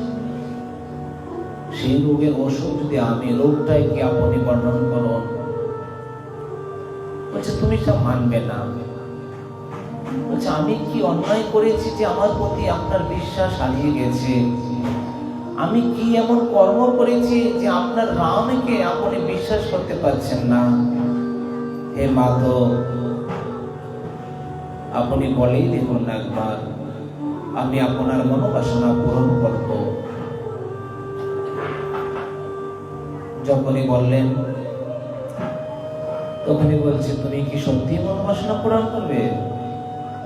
সেই রোগের ওষুধ যদি আমি, রোগটাই কি আপনি বর্ণন করুন। বলছে তুমি সব মানবে না। বলছে আমি কি অন্যায় করেছি যে আমার প্রতি আপনার বিশ্বাস হারিয়ে গেছে? আমি কি এমন কর্ম করেছি যে আপনার রামকে আপনি বিশ্বাস করতে পারছেন না? হে মাধব, আপনি বলেই দেখুন না একবার, আমি আপনার মনোবাসনা পূরণ করব। যখনই বললেন তখনই বলছে, তুমি কি সত্যি মনোবাসনা পূরণ করবে?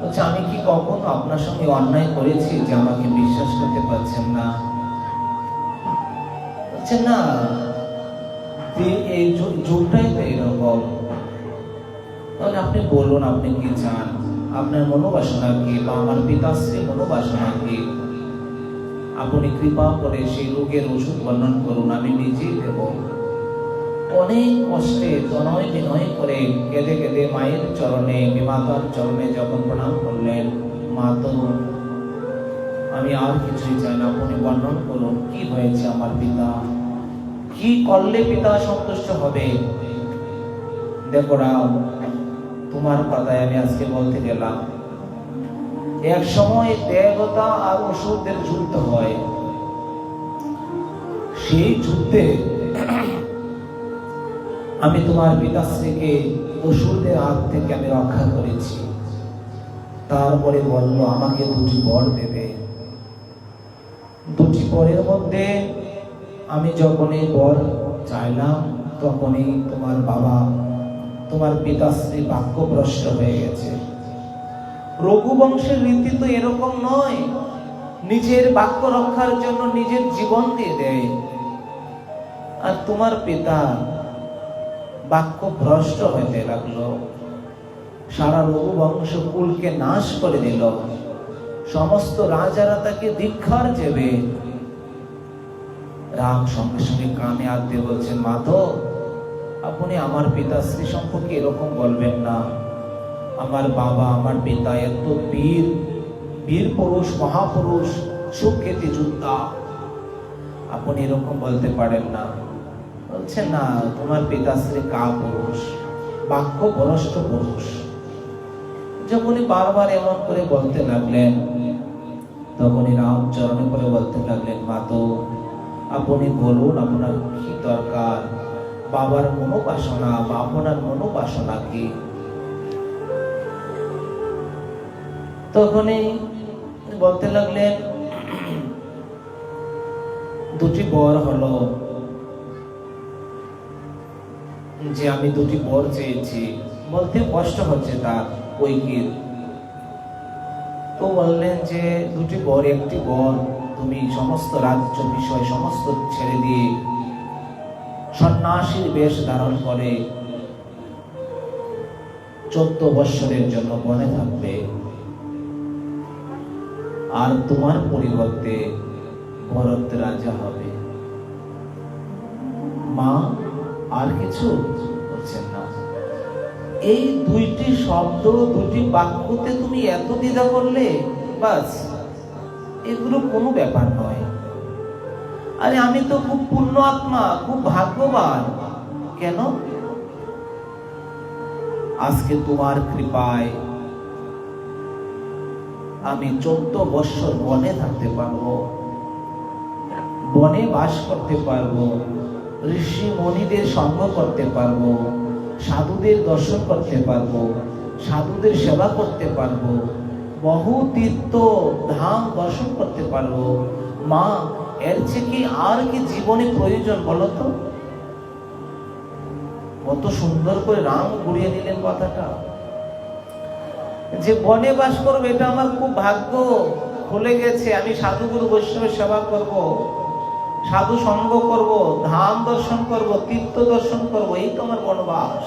বলছে আমি কি কখনো আপনার সঙ্গে অন্যায় করেছি যে আমাকে বিশ্বাস করতে পারছেন না? বলছে না, এই যুগটাই তো এরকম। তাহলে আপনি বলুন আপনি কি চান, আপনার মনোবাসনা কি বা আমার পিতাশ্রী মনোবাসনা কি? আপনি কৃপা করে সেই রোগের ওষুধ বর্ণন করুন, আমি নিজেই দেব। অনেক কষ্টে তনয় বিনয় করে কেঁদে কেঁদে মায়ের চরণে, বিমাতার চরণে যখন প্রণাম করলেন, মা তো আমি আর কিছুই চাই না, আপনি বর্ণন করুন কি হয়েছে আমার পিতা, কি করলে পিতা সন্তুষ্ট হবে। দেখো রাম, তোমার কথায় আমি আজকে বলতে গেলাম, এক সময় দেবতা আর অসুরদের যুদ্ধ হয়। সেই যুদ্ধে আমি তোমার পিতাশ্রীকে অসুরদের হাত থেকে আমি রক্ষা করেছি। তারপরে বলল আমাকে দুটি বর দেবে। দুটি বরের মধ্যে আমি যখনই বর চাইলাম, তখনই তোমার বাবা, তোমার পিতাশ্রী বাক্যভ্রষ্ট হয়ে গেছে। রঘুবংশের রীতি তো এরকম নয়, নিজের বাক্য রক্ষার জন্য নিজের জীবন দিয়ে দেয়। আর তোমার পিতা বাক্য ভ্রষ্ট হইতে লাগলো, সারা রঘুবংশ কুলকে নাশ করে দিল। সমস্ত রাজারা তাকে ধিক্কার দেবে। রাম সঙ্গে সঙ্গে কানে হাত দিয়ে বলছেন, মাধব, আপনি আমার পিতাশ্রী সম্পর্কে এরকম বলবেন না। আমার বাবা, আমার পিতা এত বীর বীর পুরুষ, মহাপুরুষ, সুখ্যাতি যোদ্ধা, আপনি এরকম বলতে পারেন না। বলছেন না, তোমার পিতাশ্রী কাপুরুষ, বাক্য ভ্রষ্ট পুরুষ। যখনই বারবার এমন করে বলতে লাগলেন, তখনই রাম চরণে করে বলতে লাগলেন, মাধব, আপনি বলুন আপনার কি দরকার, বাবার মনোবাসনা বা আপনার মনোবাসনা কি। তখনই বলতে লাগলেন, দুটি বর হলো, যে আমি দুটি বর চেয়েছি। বলতে কষ্ট হচ্ছে তার কৈকেয়ীর। তো বললেন যে দুটি বর, একটি বর তুমি সমস্ত রাজ্য বিষয় সমস্ত ছেড়ে দিয়ে সন্ন্যাসীর বেশ ধারণ করে 14 বৎসরের জন্য বনে থাকবে, আর তোমার পরিবর্তে ভরত রাজা হবে। মা আর কিছু বলছেন না। এই দুইটি শব্দ, দুটি বাক্যতে তুমি এত দ্বিধা করলে, বাস, এগুলো কোনো ব্যাপার নয়। আরে আমি তো খুব পূর্ণ আত্মা, খুব ভাগ্যবান। কেন? আজকে তোমার কৃপায় আমি 14 বৎসর বনে থাকতে পারবো, বনে বাস করতে পারবো, ঋষি মণিদের সঙ্গ করতে পারবো, সাধুদের দর্শন করতে পারবো, সাধুদের সেবা করতে পারবো, বহু তীর্থ ধাম দর্শন করতে পারবো। মা, এর চেয়ে কি আর কি জীবনে প্রয়োজন বলো তো? কত সুন্দর করে রাম ঘুরিয়ে নিলেন কথাটা, যে বনে বাস করবো এটা আমার খুব ভাগ্য খুলে গেছে। আমি সাধুগুরু বৈষ্ণবের সেবা করব, সাধু সঙ্গ করব, ধাম দর্শন করব, তীর্থ দর্শন করব, এই তো আমার বনবাস।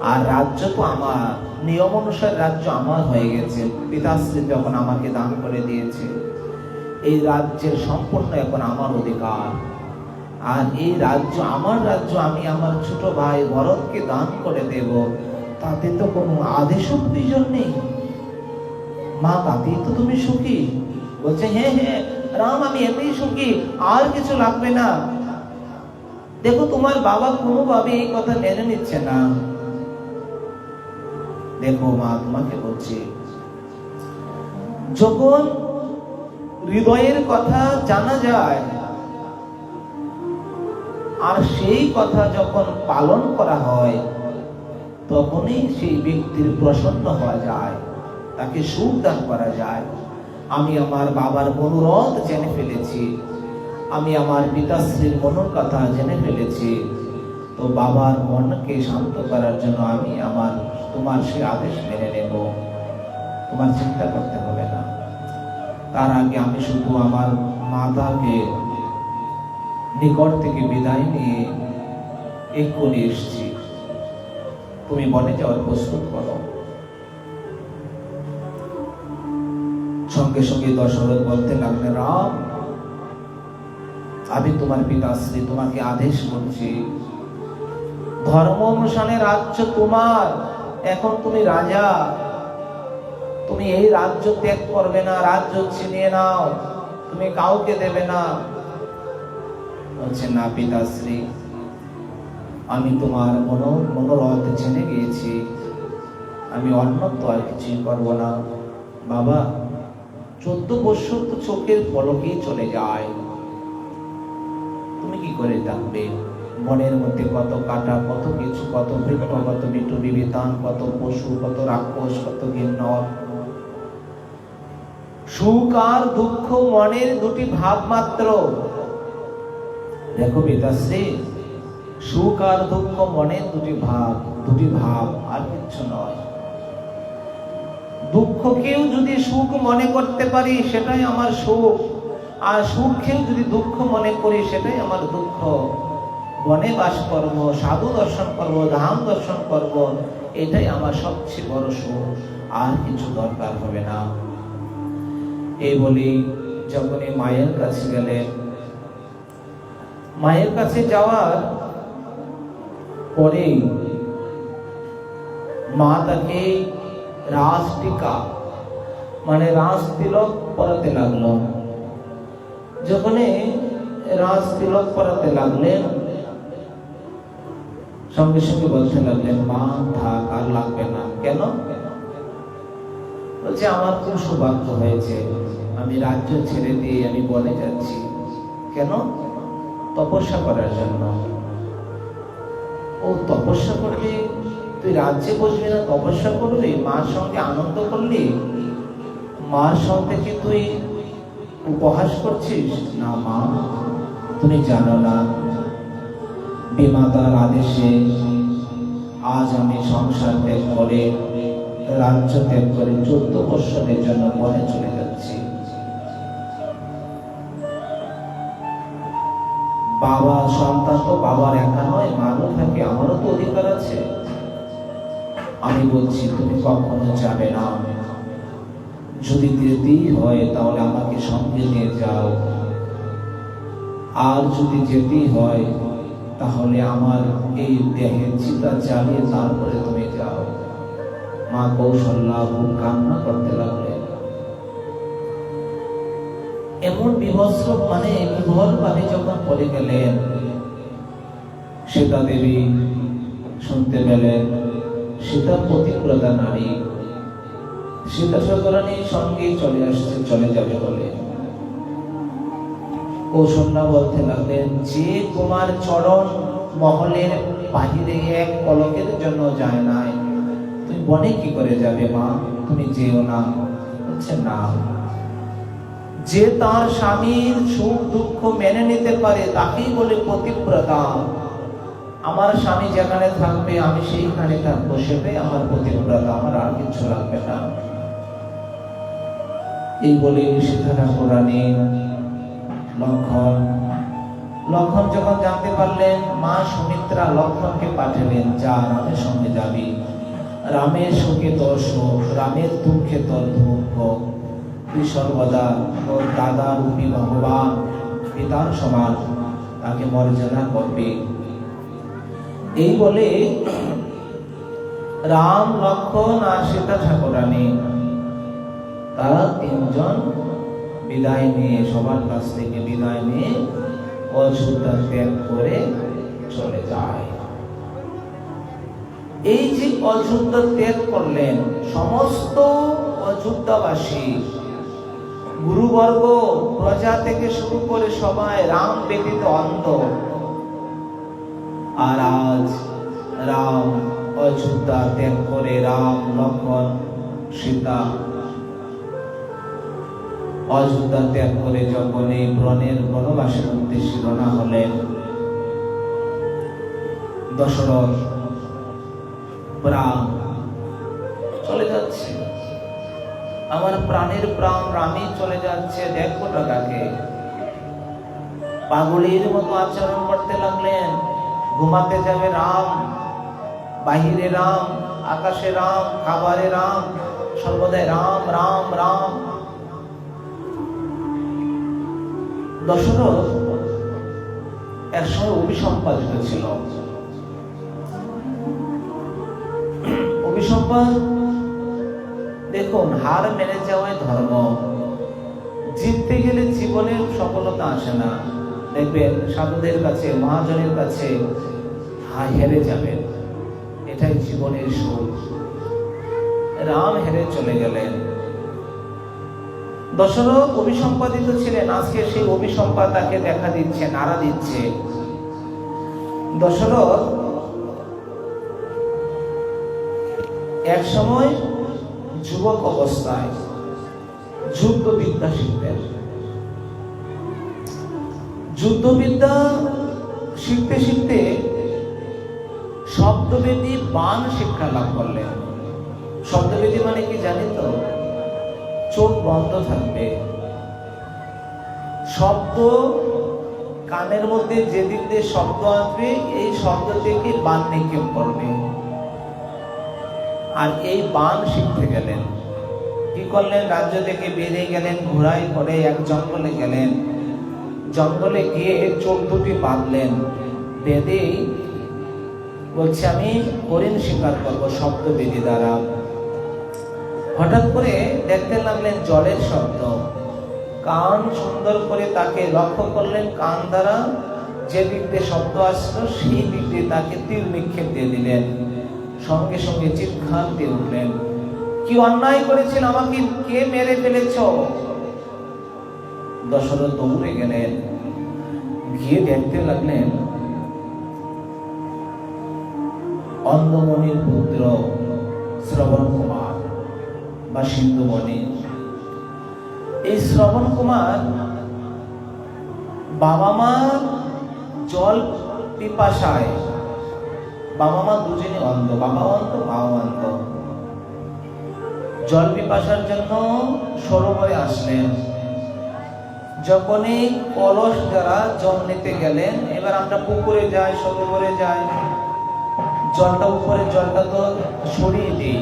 আর রাজ্য তো আমার, নিয়ম অনুসারে রাজ্য আমার হয়ে গেছে, পিতাশ্রী যখন আমাকে দান করে দিয়েছে। এই রাজ্যের সম্পূর্ণ এখন আমার অধিকার। আর এই রাজ্য আমার রাজ্য, আমি আমার ছোট ভাই ভরতকে দান করে দেব, তাতে তো কোনো আদেশও প্রয়োজন নেই। মা, তাতেই তো তুমি সুখী? বলছে, হ্যাঁ হ্যাঁ রাম, আমি এতেই সুখী, আর কিছু লাগবে না। দেখো তোমার বাবা কোনোভাবে এই কথা মেনে নিচ্ছে না। দেখো মা, তোমাকে বলছি, যখন হৃদয়ের কথা জানা যায় আর সেই কথা যখন পালন করা হয়, তখনই সেই ব্যক্তির প্রসন্ন হওয়া যায়, তাকে সুখ দান করা যায়। আমি আমার বাবার মনোরথ জেনে ফেলেছি, আমি আমার পিতাশ্রীর মনের কথা জেনে ফেলেছি। তো বাবার মনকে শান্ত করার জন্য আমি তোমার সেই আদেশ মেনে নেব, তোমার চিন্তা করতে হবে না। তার আগে আমি শুধু আমার মাতাকে নিকট থেকে বিদায় নিয়ে এক্ষুনি এসেছি, তুমি বনে যাওয়ার প্রস্তুত করো। সঙ্গে সঙ্গে দশরথ বলতে লাগলেন, রাম, আমি তোমার পিতাশ্রী, তোমাকে আদেশ করছি, ধর্ম অনুসারে রাজ্য তোমার, এখন তুমি রাজা, তুমি এই রাজ্য ত্যাগ করবে না, রাজ্য ছিনিয়ে নাও, তুমি কাউকে দেবে না। বলছে না পিতাশ্রী, আমি তোমার মনোরথ জেনে গিয়েছি, আমি অন্যত্র আর কিছুই করবো না। বাবা, 14 বছর তো চোখের পলকেই চলে যায়, তুমি কি করে থাকবে? বনের মধ্যে কত কাটা, কত কিছু, কত বৃক্ষ, কত বিটু বিবিধান, কত পশু, কত রাক্ষস, কত গিন্নর। সুখ আর দুঃখ মনের দুটি ভাব মাত্র। দেখো পিতাশ্রী, সুখ আর দুঃখ মনের দুটি ভাব, আর কিছু নয়। দুঃখকেও যদি সুখ মনে করতে পারি সেটাই আমার সুখ, আর সুখকেও যদি দুঃখ মনে করি সেটাই আমার দুঃখ। বনে বাস করব, সাধু দর্শন করব, ধাম দর্শন করব, এটাই আমার সবচেয়ে বড় সুখ, আর কিছু দরকার হবে না। এই বলি যখনই মায়ের কাছে গেলেন, মায়ের কাছে যাওয়ার পরে মা তাকে রাজ টিকা মানে রাজ তিলক পরাতে লাগলো। যখনই রাজ তিলক পরাতে লাগলেন, সঙ্গে সঙ্গে বলতে লাগলেন, মা থাক, আর লাগবে না। কেন? বলছে আমার খুব সৌভাগ্য হয়েছে, আমি রাজ্য ছেড়ে দিয়ে আমি বনে যাচ্ছি। কেন? তপস্যা করার জন্য। ও তপস্যা করবি? তুই রাজ্যে বসবি না, তপস্যা করবি? মার সঙ্গে আনন্দ করলি, মার সঙ্গে কি তুই উপহাস করছিস? না মা, তুমি জানো না, বিমাতার আদেশে আজ আমি সংসার ত্যাগ করে, রাজ্য ত্যাগ করে 14 বৎসরের জন্য বনে চলে যাচ্ছি। বাবা সন্তান তো বাবার একা নয়, মারও থাকে, আমারও তো অধিকার আছে। আমি বলছি তুমি কখনো যাবে না, যদি যেতেই হয় তাহলে আমাকে সঙ্গে নিয়ে যাও, আর যদি যেতেই হয় তাহলে আমার এই দেহের চিতা জ্বালিয়ে তারপরে তুমি যাও। মা কৌশল্যা খুব কান্না করতে লাগলেন। এমন বিভৎস মানে বিভোর বাণী যখন পড়ে গেলেন, সীতা দেবী শুনতে পেলেন। সীতা পতিব্রতা নারী, সীতা সতরানীর সঙ্গে চলে আসছে, চলে যাবে বলে। কৌশল্যা বলতে লাগলেন, যে তোমার চরণ মহলের বাহিরে এক পলকের জন্য যায় নাই, তুমি বনে কি করে যাবে মা? তুমি যেও না। বলছে না, যে তার স্বামীর সুখ দুঃখ মেনে নিতে পারে তাকেই বলে পতিব্রতা। আমার স্বামী যেখানে থাকবে আমি সেইখানে থাকবো, সেটাই আমার পতিব্রতা, আমার আর কিছু লাগবে না। এই বলে সীতা ঠাকুরানী লক্ষণ যখন জানতে পারলেন, মা সুমিত্রা লক্ষণকে পাঠালেন, যা রামের সঙ্গে যাবি, রামের সুখে তোর সুখ, রামের দুঃখে তোর দুঃখ, তুই সর্বদা তোর দাদা রূপী ভগবান পিতার সমান, তাকে মর্যাদা করবে। এই বলে রাম, লক্ষণ আর সীতা ঠাকুরানী তারা 3 জন বিদায় নিয়ে, সবার কাছ থেকে বিদায় নিয়ে অযোধ্যা ত্যাগ করে চলে যায়। এই যে অযোধ্যা ত্যাগ করলেন, সমস্ত অযোধ্যাবাসী, গুরুবর্গ, প্রজা থেকে শুরু করে সবাই রাম ব্যতীত অন্ধ। আর আজ রাম অযোধ্যা ত্যাগ করে, রাম, লক্ষণ, সীতা অযোধ্যা ত্যাগ করে যখন এই বনবাসের উদ্দেশ্যে রওনা হলেন, দশরথ প্রাণ চলে যাচ্ছে, আমার প্রাণের প্রাণ রামই চলে যাচ্ছে, দেখো টাকাকে। পাগলের মতো আচরণ করতে লাগলেন। ঘুমাতে যাবে রাম, বাহিরে রাম, আকাশে রাম, খাবারে রাম, সর্বদাই রাম রাম রাম। দশরথ একসময় অভিসম্পাদিত ছিল, সম্পদ, দেখুন হার মেনে যাওয়াই ধর্ম। জিততে গেলে জীবনের সফলতা আসে না। দেখবেন সাধুদের কাছে, মহাজনের কাছে হেরে যাবেন, এটাই জীবনের সুখ। রাম হেরে চলে গেলেন। দশরথ অভিসম্পাদিত ছিলেন, আজকে সেই অভিসম্পাদ তাকে দেখা দিচ্ছে, নাড়া দিচ্ছে। দশরথ এক সময় যুবক অবস্থায় যুদ্ধবিদ্যা শিখতেন। যুদ্ধবিদ্যা শিখতে শিখতে শব্দবেদী বাণ শিক্ষা লাভ করলেন। শব্দবেদী মানে কি জানি তো? চোখ বন্ধ থাকবে, শব্দ কানের মধ্যে যেদিক দিয়ে শব্দ আসবে এই শব্দ থেকে বাণ নিক্ষেপ করবে। আর এই বাণ শিখতে গেলেন। কি করলেন? রাজ্য থেকে বেরিয়ে গেলেন, ঘোড়ায় করে এক জঙ্গলে গেলেন। জঙ্গলে গিয়ে চোখ দুটি বাঁধলেন, বেঁধে বলছে আমি হরিণ শিকার করবো শব্দবেদী দ্বারা। হঠাৎ করে দেখতে লাগলেন জলের শব্দ। কান সুন্দর করে তাকে লক্ষ্য করলেন, কান দ্বারা যে দিক দিয়ে শব্দ আসলো সেই দিক দিয়ে তাকে তীর নিক্ষেপ দিয়ে দিলেন। সঙ্গে সঙ্গে চিৎকার দিয়ে উঠলেন, কি অন্যায় করেছেন, আমাকে কে মেরে ফেলেছ? দশরথ দৌড়ে গেলেন, গিয়ে দেখতে লাগলেন অন্ধমণির পুত্র শ্রবণ কুমার বা সিন্ধুমণি। এই শ্রবণ কুমার বাবা মা জল পিপাসায়, বাবা মা দুজনে অন্ধ, বাবা অন্ধ মাও অন্ধ, জল পিপাসার জন্য সরোবরে আসলেন। যখনই কলস দ্বারা জল নিতে গেলেন, এবার আমরা পুকুরে যাই, সরোবরে যাই, জলটা উপরে, জলটা তো সরিয়ে দিই।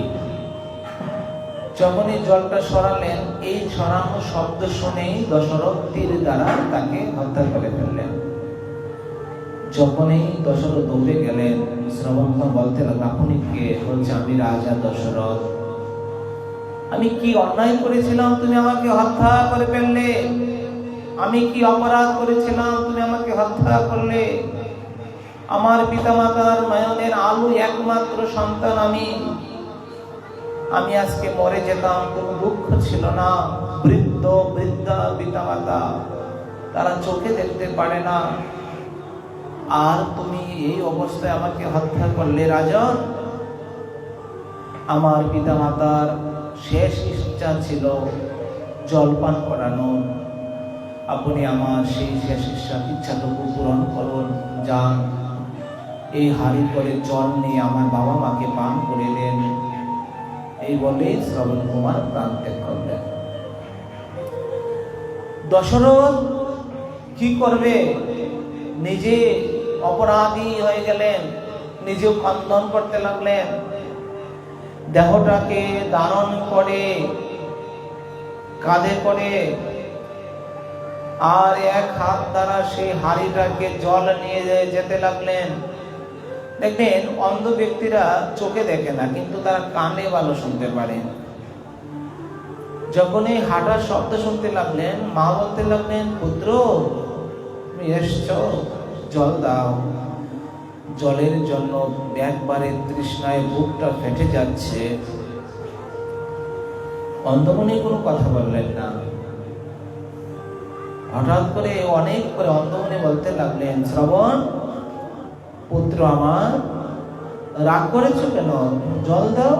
যখনই জলটা সরালেন, এই সরানো শব্দ শুনেই দশরথ তীর দ্বারা তাকে হত্যা করে ফেললেন। যখনই দশরথ দৌড়ে গেলেন, শ্রবণ কুমার বলতে লাগলেন, আপনি কে? বলছে, আমি রাজা দশরথ। আমি কি অন্যায় করেছিলাম, তুমি আমাকে হত্যা করে ফেললে? আমি কি অপরাধ করেছিলাম, তুমি আমাকে হত্যা করলে? আমার পিতামাতার নয়নের আলো একমাত্র সন্তান আমি আজকে মরে যেতাম, কোনো দুঃখ ছিল না। বৃদ্ধ বৃদ্ধা পিতামাতা, তারা চোখে দেখতে পারে না, আর তুমি এই অবস্থায় আমাকে হত্যা করলে। রাজন, আমার পিতামাতার শেষ ইচ্ছা ছিল জলপান করানো, আপনি আমার সেই শেষ ইচ্ছাটুকু পূরণ করুন। যান, এই হাড়ি করে জল নিয়ে আমার বাবা মাকে পান করে দেন। এই বলে শ্রবণ কুমার প্রাণ ত্যাগ করলেন। দশরথ কি করবে? নিজে অপরাধী হয়ে গেলেন, নিজেও খন্দন করতে লাগলেন, দেহটাকে ধারণ করে কাঁধে করে, আর এক হাত দ্বারা সেই হাড়িটাকে জল নিয়ে যেতে লাগলেন। দেখবেন অন্ধ ব্যক্তিরা চোখে দেখে না, কিন্তু তারা কানে ভালো শুনতে পারে। যখন এই হাঁটার শব্দ শুনতে লাগলেন, মা বলতে লাগলেন, পুত্র তুমি এসছো, জল দাও। জলের জন্য একবারে তৃষ্ণায় বুকটা ফেটে যাচ্ছে। অন্ধমণি কোনো কথা বললেন না। হঠাৎ করে অনেক করে অন্ধমণি বলতে লাগলেন, শ্রবণ পুত্র আমার, রাগ করেছো কেন? জল দাও।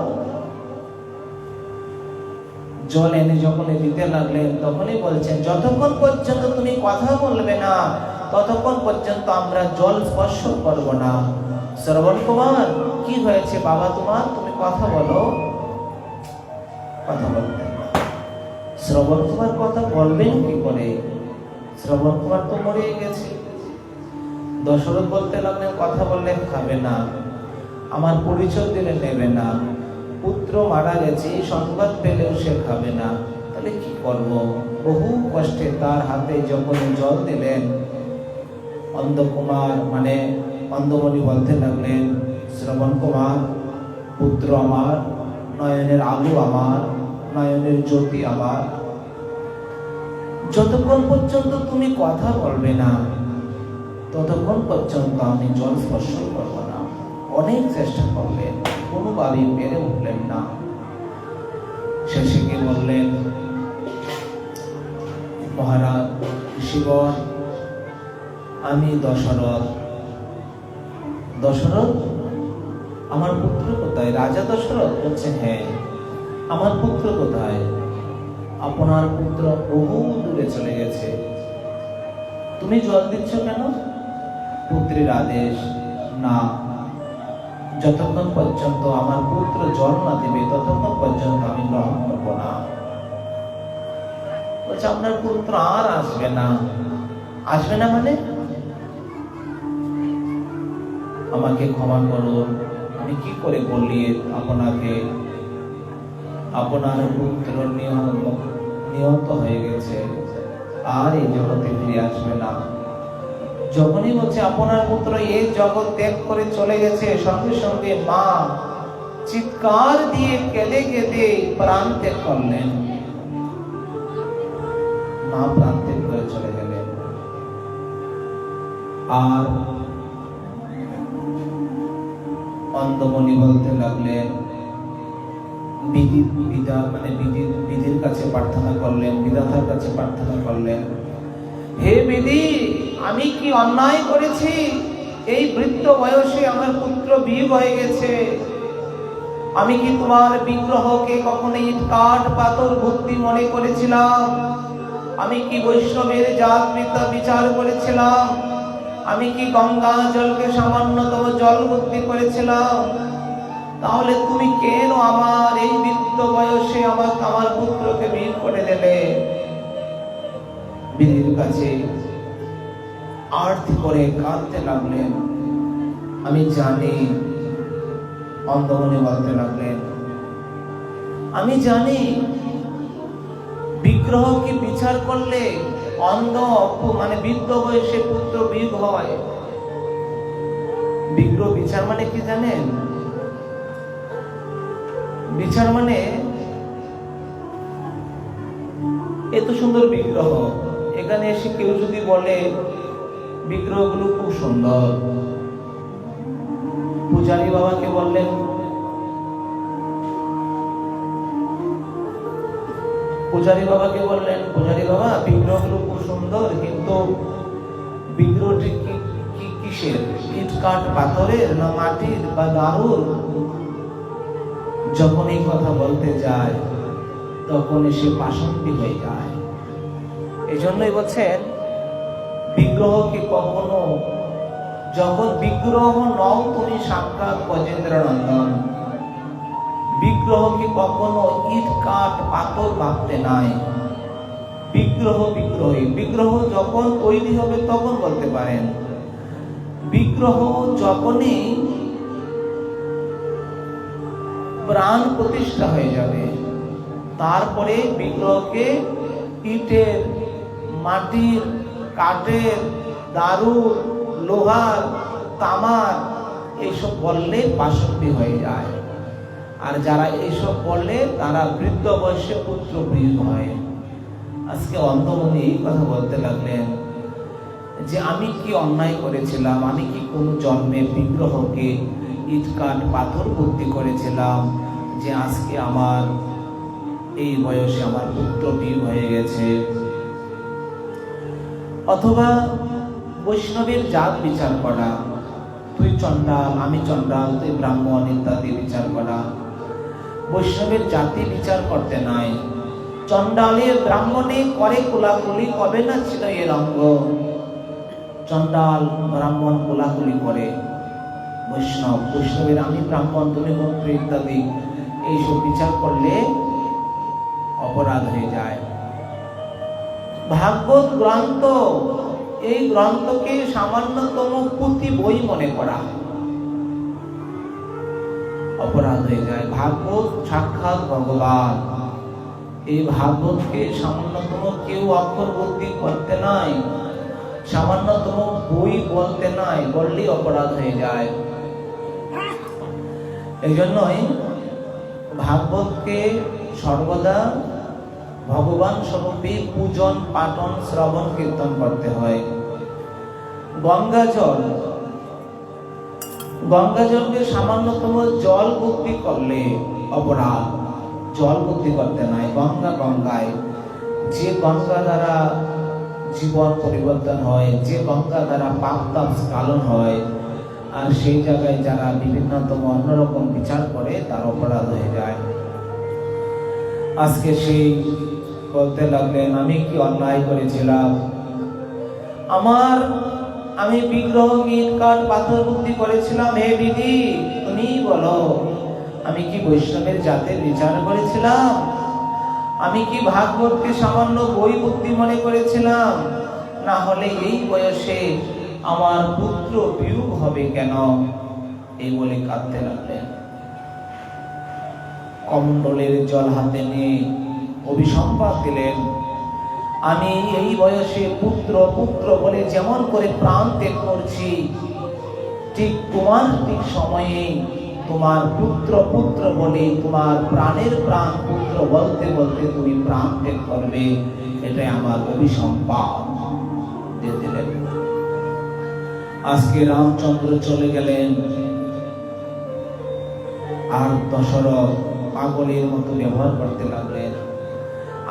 জল এনে যখন দিতে লাগলেন, তখনই বলছেন, যতক্ষণ পর্যন্ত তুমি কথা বলবে না ততক্ষণ পর্যন্ত আমরা জল স্পর্শ করব না। শ্রবণ কুমার, কি হয়েছে বাবা তোমার? তুমি কথা বলো। কথা বলতেন না। শ্রবণ কুমার কথা বলবেন কি করে? শ্রবণ কুমার তো মরে গেছে। দশরথ বলতে লাগলেন, কথা বললে খাবে না, আমার পরিচয় দিলে নেবে না, পুত্র মারা গেছে এই সংবাদ পেলেও সে খাবে না, তাহলে কি করব? বহু কষ্টে তার হাতে যখন জল দিলেন, অন্ধকুমার মানে অন্ধমণি বলতে লাগলেন, শ্রবণ কুমার পুত্র আমার, নয়নের আলো আমার, নয়নের জ্যোতি আমার। যতক্ষণ পর্যন্ত তুমি কথা বলবে না, ততক্ষণ পর্যন্ত আমি জল স্পর্শ করব না। অনেক চেষ্টা করলেন, কোনোভাবেই পেরে উঠলেন না। শেষে কি বললেন, মহারাজ ঋষিবর, আমি দশরথ। দশরথ, আমার পুত্র কোথায়? রাজা দশরথ বলছে, হ্যাঁ, আমার পুত্র কোথায়? আপনার পুত্র বহু দূরে চলে গেছে। তুমি জল দিচ্ছ কেন? পুত্রের আদেশ। না, যতক্ষণ পর্যন্ত আমার পুত্র জল না দেবে ততক্ষণ পর্যন্ত আমি গ্রহণ করব না। বলছে, আপনার পুত্র আর আসবে না। আসবে না মানে? আমাকে ক্ষমা করুন, আমি কি করে বলি আপনাকে? আপনার পুত্র নিহত হয়ে গেছে, আর এই জগতে ফিরে আসবে না। যখনই বলছে আপনার পুত্র এই জগৎ ত্যাগ করে চলে গেছে, সঙ্গে সঙ্গে মা চিৎকার দিয়ে কেঁদে কেঁদে প্রাণ ত্যাগ করলেন। মা প্রাণ ত্যাগ করে চলে গেলেন। আর অন্ধমণি বলতে লাগলেন, বিধির কাছে প্রার্থনা করলেন, বিধাতার কাছে প্রার্থনা করলেন, হে বিধি, আমি কি অন্যায় করেছি? এই বৃদ্ধ বয়সে আমার পুত্র বিয়োগ হয়ে গেছে। আমি কি তোমার বিগ্রহকে কখনো ইট কাঠ পাথর ভক্তি মনে করেছিলাম? আমি কি বৈষ্ণবের জাত বিচার করেছিলাম? আমি কি গঙ্গা জলকে সামান্যতম জল ভক্তি করেছিলাম? তাহলে তুমি কেন আমার এই বৃদ্ধ বয়সে আমার পুত্রকে বিয়োগ করে দিলে? বিধির কাছে আরতি করে কাঁদতে লাগলেন। আমি জানি, অন্ধমণি বলতে লাগলেন, আমি জানি বিগ্রহকে বিচার করলে অন্ধ মানে বৃদ্ধ বয়সে পুত্র বিয়োগ হয়। বিগ্রহ বিচার মানে কি জানেন? বিচার মানে এত সুন্দর বিগ্রহ, এখানে এসে কেউ যদি বলে বিগ্রহগুলো খুব সুন্দর, পূজারী বাবাকে বললেন, পূজারী বাবা বিগ্রহগুলো খুব সুন্দর, কিন্তু বিগ্রহটি কিসের? ইট কাঠ পাথরের, না মাটির বা দারুর? যখন এই কথা বলতে যায় তখন সে পাষণ্ডী হয়ে যায়। এই জন্যই বলছেন, বিগ্রহকে কখনো, যখন বিগ্রহ নও তুমি সাক্ষাৎ গজেন্দ্র নন্দন, বিগ্রহকে কখনো ইট কাঠ পাথর ভাবতে নাই। বিগ্রহ যখন তৈরি হবে তখন বলতে পারেন। বিগ্রহ যখনই প্রাণ প্রতিষ্ঠা হয়ে যাবে, তারপরে বিগ্রহকে ইটের, মাটির, কাঠের, দারুর, লোহার, তামার এইসব বললে পাষণ্ডী হয়ে যায়। আর যারা এইসব বললে তারা বৃদ্ধ বয়সে পুত্র বিয়োগ হয়। আজকে অন্ধমণি এই কথা বলতে লাগলেন যে আমি কি অন্যায় করেছিলাম? আমি কি কোনো জন্মে বিগ্রহকে ইট কাঠ পাথর ভর্তি করেছিলাম যে আজকে আমার এই বয়সে আমার পুত্র বিয়োগ হয়ে গেছে? অথবা বৈষ্ণবের জাত বিচার করা, তুই চণ্ডাল, আমি চণ্ডাল, তুই ব্রাহ্মণ ইত্যাদি বিচার করা। বৈষ্ণবের জাতি বিচার করতে নাই। চণ্ডালের ব্রাহ্মণে করে কোলাকুলি, কবে না ছিল এর অঙ্গ? চণ্ডাল ব্রাহ্মণ কোলাকুলি করে। বৈষ্ণবের আমি ব্রাহ্মণ, তুমি মন্ত্রী ইত্যাদি এইসব বিচার করলে অপরাধ হয়ে যায়। ভাগবত গ্রন্থ, এই গ্রন্থকে সামান্যতম পুঁথি বই মনে করা অপরাধ হয়ে যায়। ভাগবত সাক্ষাৎ ভগবান, এই ভাগবতকে সামান্যতম কেউ অক্ষর বুদ্ধি করতে নাই, সামান্যতম বই বলতে নাই, বললেই অপরাধ হয়ে যায়। এই জন্যই ভাগবতকে সর্বদা ভগবান স্বরূপে পূজন, পাঠন, শ্রবণ, কীর্তন করতে হয়। গঙ্গাজলকে সামান্যতম জল ভক্তি করলে অপরাধ। জল ভক্তি করতে নাই, গঙ্গায়। যে গঙ্গা দ্বারা জীবন পরিবর্তন হয়, যে গঙ্গা দ্বারা পাপ তাপ স্খলন হয়, আর সেই জায়গায় যারা বিভিন্নতম অন্যরকম বিচার করে তার অপরাধ হয়ে যায়। আজকে সেই বলতে লাগলেন, আমি কি অন্যায় করেছিলাম? আমি বিগ্রহ, ইট, কাঠ, পাথর বুদ্ধি করেছিলাম। হে দিদি, তুমি বলো, আমি কি বৈষ্ণবের জাতের বিচার করেছিলাম? আমি কি ভাগবতকে সামান্য বই বুদ্ধি মনে করেছিলাম? না হলে এই বয়সে আমার পুত্র বিয়োগ হবে কেন? এই বলে কাঁদতে লাগলেন। কমণ্ডলের জল হাতে নিয়ে অভিসম্পাদ দিলেন, আমি এই বয়সে পুত্র পুত্র বলে যেমন করে প্রাণ ত্যাগ করছি, ঠিক তোমার ঠিক সময়ে তোমার পুত্র পুত্র বলে তোমার প্রাণের প্রাণ পুত্র বলতে বলতে তুমি প্রাণ ত্যাগ করবে, এটাই আমার অভিসম্পাদ দিয়ে দিলেন। আজকে রামচন্দ্র চলে গেলেন, আর দশরথ পাগলের মতো ব্যবহার করতে লাগলেন।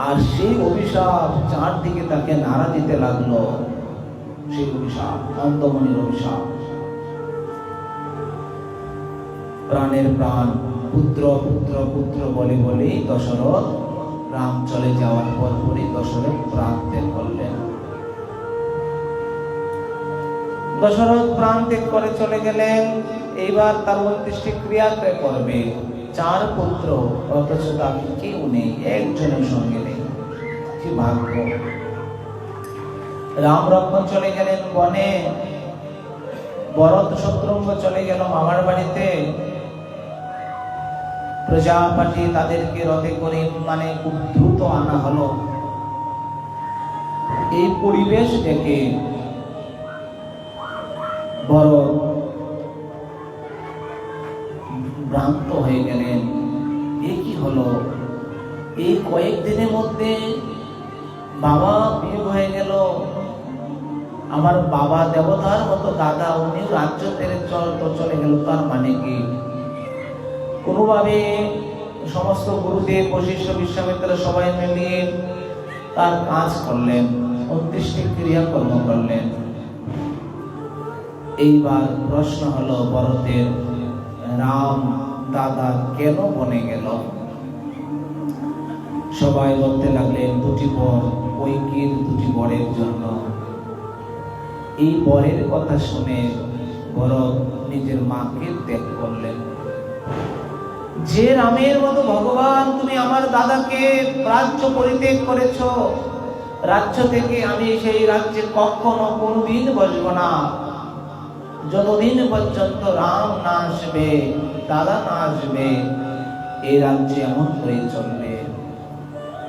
আর সেই অভিশাপ চারদিকে তাকে নাড়া দিতে লাগলো। সেই অভিশাপ, অন্তমনির অভিশাপ। প্রাণের প্রাণ পুত্র পুত্র পুত্র বলে বলেই দশরথ, রাম চলে যাওয়ার পরপরই দশরথ প্রাণ ত্যাগ করলেন। দশরথ প্রাণ ত্যাগ করে চলে গেলেন। এইবার তার অন্ত্যেষ্টি ক্রিয়া করবে। 4 পুত্র, অথচ তাকে কেউ নেই, একজনের সঙ্গে নেই। কি ভাগ্য! রাম লক্ষ্মণ চলে গেলেন বনে, ভরত শত্রুঘ্ন চলে গেল মামার বাড়িতে। প্রজাপতি তাদেরকে রথে করে খুব দ্রুত আনা হলো। এই পরিবেশ দেখে ভরত ভ্রান্ত হয়ে গেলেন। এ কি হলো? এই কয়েকদিনের মধ্যে বাবা বিয়োগ হয়ে গেল। আমার বাবা দেবতার মতো দাদা, উনি রাজ্য ছেড়ে চলে গেল। তার মানে কি? কোনোভাবে সমস্ত গুরুদেব, বশিষ্ঠ, বিশ্বামিত্র সবাই মিলিয়ে তার কাজ করলেন, অন্ত্যেষ্টি ক্রিয়াকর্ম করলেন। এইবার প্রশ্ন হলো ভরতের, রাম দাদা কেন বনে গেল? সবাই বলতে লাগলেন, 2টি বর, কৈকেয়ীর 2টি বরের জন্য। এই বরের কথা শুনে ভরত নিজের মাকে ত্যাগ করলেন। যে রামের মতো ভগবান, তুমি আমার দাদাকে রাজ্য পরিত্যাগ করেছ, রাজ্য থেকে আমি সেই রাজ্যে কখনো কোনদিন বসবো না। যতদিন পর্যন্ত রাম না আসবে, দাদা না আসবে, এই রাজ্যে এমন করে চলবে।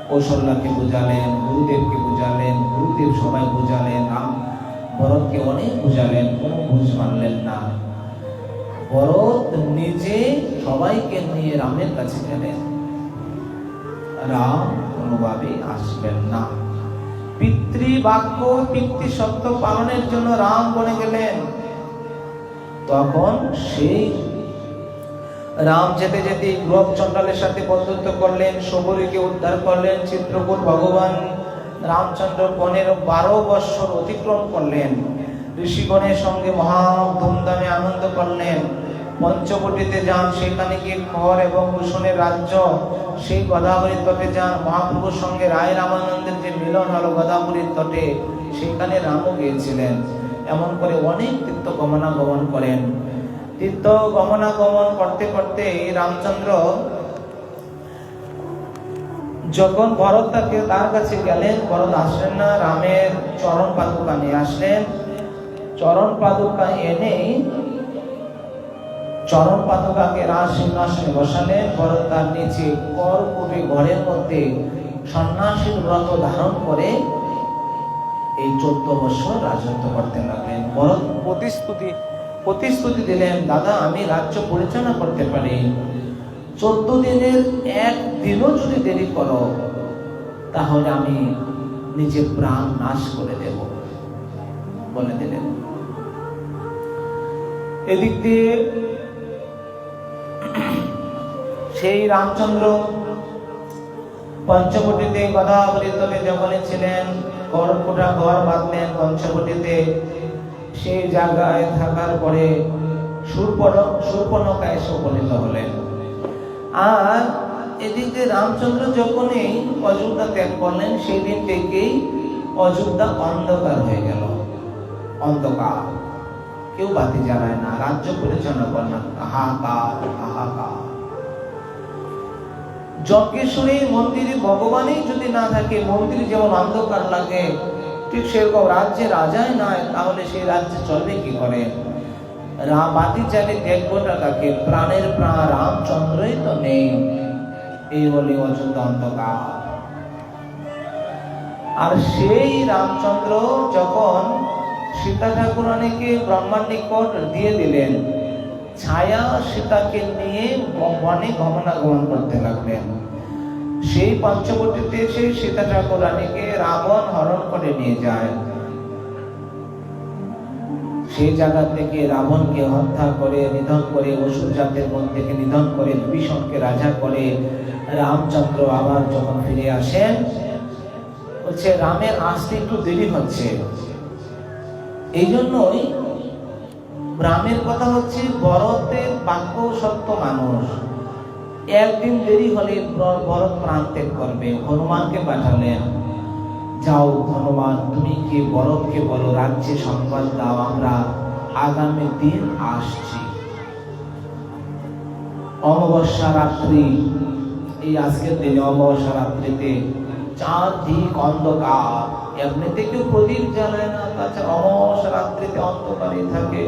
কৌশল্যাকে বুঝালেন, গুরুদেবকে বুঝালেন, গুরুদেব সবাই বুঝালেন, রাম ভরতকে অনেক বুঝালেন, কোনো বুঝ মানলেন না। ভরত নিজে সবাইকে নিয়ে রামের কাছে গেলেন। রাম কোনোভাবে আসবেন না। পিতৃবাক্য, পিতৃসত্য পালনের জন্য রাম বনে গেলেন। তখন সেই রাম যেতে যেতে গ্রহ চণ্ডালের সাথে বন্ধুত্ব করলেন, শবরীকে উদ্ধার করলেন। চিত্রকূট ভগবান রামচন্দ্র 12 বৎসর অতিক্রম করলেন। ঋষিগণের সঙ্গে মহা ধুমধামে আনন্দ করলেন। পঞ্চবটিতে যান, সেখানে গিয়ে খড় এবং কুশনের রাজ্য, সেই গোদাবরীর তটে যান। মহাপ্রভুর সঙ্গে রায় রামানন্দের যে মিলন হলো গোদাবরীর তটে, সেখানে রামও গিয়েছিলেন। এমন করে অনেক তীর্থ গমনাগমন করেন। তীর্থ গমনাগমন করতে করতে রামচন্দ্র যখন ভরত তার কাছে গেলেন, ভরত আসলেন না। রামের চরণ পাদুকা নিয়ে আসলেন। চরণ পাদুকা এনে চরণ পাদুকাকে রাজ সিংহাসনে বসালেন। ভরত তার নিচে করকুটে ঘরের মধ্যে সন্ন্যাসীর ব্রত ধারণ করে এই 14 বছর রাজত্ব করতে লাগলেন। ভরত প্রতিশ্রুতি দিলেন, দাদা আমি রাজ্য পরিচালনা করতে পারি, 14 দিনের একদিনও যদি দেরি করো তাহলে আমি নিজে প্রাণ নাশ করে দেব বলে দিলেন। এদিক দিয়ে সেই রামচন্দ্র পঞ্চবটিতে গদাবলী তলে যখন ছিলেন, করকোটা ঘর বাঁধলেন পঞ্চবটিতে। সেই জায়গায় থাকার পরে শূর্পণখা এসে উপনীত হলেন। আর এদিকে রামচন্দ্র যখনই অযোধ্যা ত্যাগ করলেন, সেই দিন থেকেই অযোধ্যা অন্ধকার হয়ে গেল। অন্ধকার, কেউ বাতি জ্বালায় না, রাজ্য পরিচালনা করে না, হাহাকার হাহাকার। যজ্ঞেশ্বরীর মন্দিরে ভগবানই যদি না থাকে, মন্দির যেমন অন্ধকার লাগে, ঠিক সেরকম রাজ্যে রাজাই নয়, তাহলে সেই রাজ্যে চলবে কি করে? বাতি জ্বালে দেখবোটা কাকে? প্রাণের প্রাণ রামচন্দ্রই তো নেই। এই বলে অযোধ্যা অন্ধকার। আর সেই রামচন্দ্র যখন সীতা ঠাকুরানীকে ব্রহ্মার নিকট দিয়ে দিলেন, ছায়া সীতাকে নিয়ে বনে গমনাগমন করতে লাগলেন। সেই পঞ্চবটিতে সেই সীতা ঠাকুরানীকে রাবণ হরণ করে নিয়ে যায়। সেই জায়গা থেকে রাবণকে হত্যা করে নিধন করে, অসুর জাতের মধ্যে নিধন করে, বিভীষণকে রাজা করে রামচন্দ্র আবার যখন ফিরে আসেন, হচ্ছে রামের আসতে একটু দেরি হচ্ছে। এই জন্যই রামের কথা হচ্ছে, ভরতের বাক্য সত্য মানুষ, একদিন দেরি হলে ভরত প্রাণ ত্যাগ করবে। হনুমানকে পাঠালেন, যাও হনুমান, তুমি কি ভরতকে বলো, রাজ্যে সংবাদ দাও, আমরা আগামী দিন আসছি। অমাবস্যা রাত্রি, এই আজকের দিনে অমাবস্যা রাত্রিতে চারদিক অন্ধকার, এমনিতে কেউ প্রদীপ জ্বালায় না, তাছাড়া অমাবস্যা রাত্রিতে অন্ধকারই থাকে।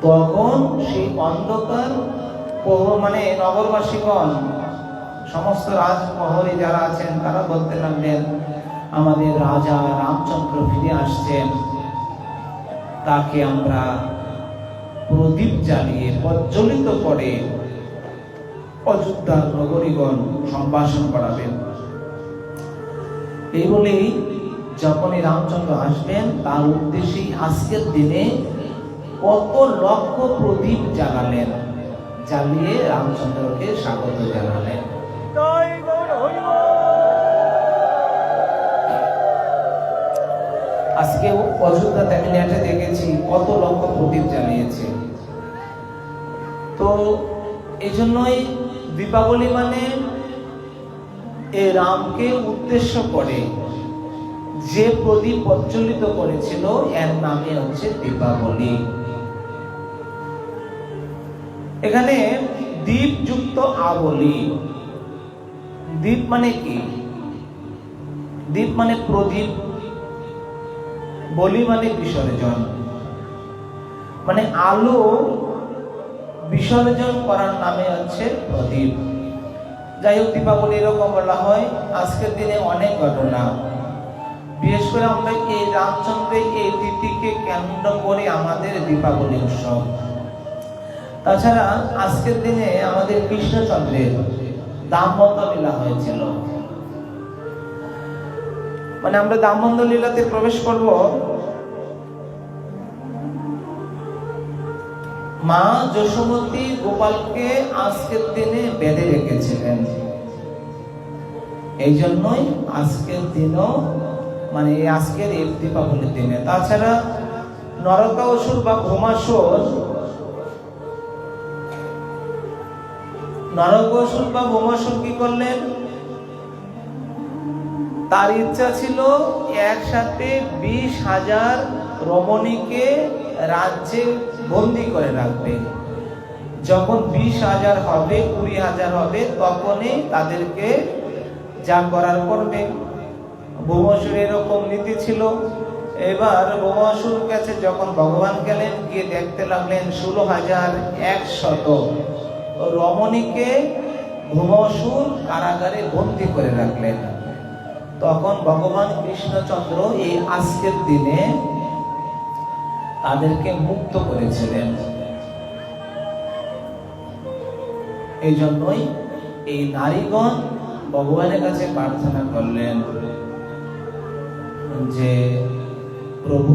তখন সেই অন্ধকার মানে নগরবাসীগণ, সমস্ত রাজমহলে যারা আছেন, তারা বলতে লাগলেন, আমাদের রাজা রামচন্দ্র ফিরে আসছেন, তাকে আমরা প্রদীপ জ্বালিয়ে প্রজ্বলিত করে অযোধ্যার নগরীগণ সম্ভাষণ করাবেন। এই বলেই যখনই রামচন্দ্র আসবেন, তার উদ্দেশ্যেই আজকের দিনে কত লক্ষ প্রদীপ জ্বালালেন, জ্বালিয়ে রামচন্দ্রকে স্বাগত জানালেন। আজকে অযোধ্যাতে আমি নেটে দেখেছি কত লক্ষ প্রদীপ জ্বালিয়েছে। তো এই জন্যই দীপাবলি মানে এই রামকে উদ্দেশ্য করে যে প্রদীপ প্রজ্বলিত করেছিল, এর নামে হচ্ছে দীপাবলি। এখানে দীপ যুক্ত আবলি। দীপ মানে কি? দীপ মানে প্রদীপ, বলি মানে বিসর্জন, মানে আলো বিসর্জন করার নামে হচ্ছে প্রদীপ। যাই হোক, দীপাবলি এরকম বলা হয়। আজকের দিনে অনেক ঘটনা, বিশেষ করে আমরা এই রামচন্দ্রের এই তিথিকে কেন্দ্র করে আমাদের দীপাবলি উৎসব। তাছাড়া আজকের দিনে আমাদের কৃষ্ণচন্দ্রের দামবন্ধ লীলা হয়েছিল। মানে আমরা দামবন্ধ লীলাতে প্রবেশ করব। মা যশোমতী গোপালকে আজকের দিনে বেঁধে রেখেছিলেন। এই জন্যই আজকের দিনও, মানে আজকের এই দীপাবলির দিনে। তাছাড়া নরকাসুর বা ভৌমাসুর, নরকাসুর বা ভৌমাসুর কি করলেন? তার ইচ্ছা ছিল একসাথে 20,000 রমণীকে রাজ্যে বন্দী করে রাখবে। যখন 20,000 হবে, 20,000 হবে, তখনই তাদেরকে যা করার করবে। ভৌমাসুর এরকম নীতি ছিল। এবার ভৌমাসুর কাছে যখন ভগবান গেলেন, গিয়ে দেখতে লাগলেন 16,100 রমণীকে ভৌমাসুর কারাগারে বন্দী করে রাখলেন। তখন ভগবান কৃষ্ণচন্দ্র এই আজকের দিনে তাদেরকে মুক্ত করেছিলেন। এই জন্যই এই নারীগণ ভগবানের কাছে প্রার্থনা করলেন যে প্রভু,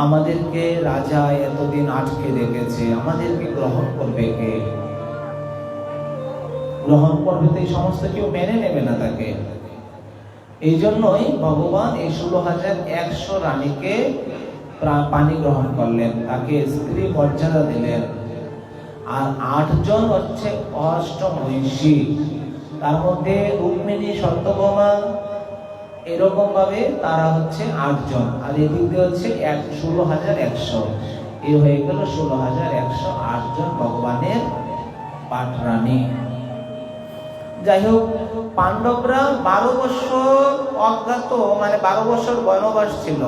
আমাদেরকে রাজা এতদিন আটকে রেখেছে, আমাদেরকে গ্রহণ করবে কে? গ্রহণ করবে তো এই সমস্ত কেউ মেনে নেবে না তাকে। এই জন্যই ভগবান এই 16,100 রানীকে পানি গ্রহণ করলেন, তাকে স্ত্রী মর্যাদা দিলেন। আর 8 জন হচ্ছে অষ্টমহিষী, তার মধ্যে রুক্মিণী, সত্যভামা, এরকম ভাবে তারা হচ্ছে 8 জন। আর এদিক দিয়ে হচ্ছে 16,100, এই হয়ে গেল 16,100, 8 জন ভগবানের পাটরানী। যাই হোক, পাণ্ডবরা 12 বছর অজ্ঞাত, মানে 12 বছর বনবাস ছিল,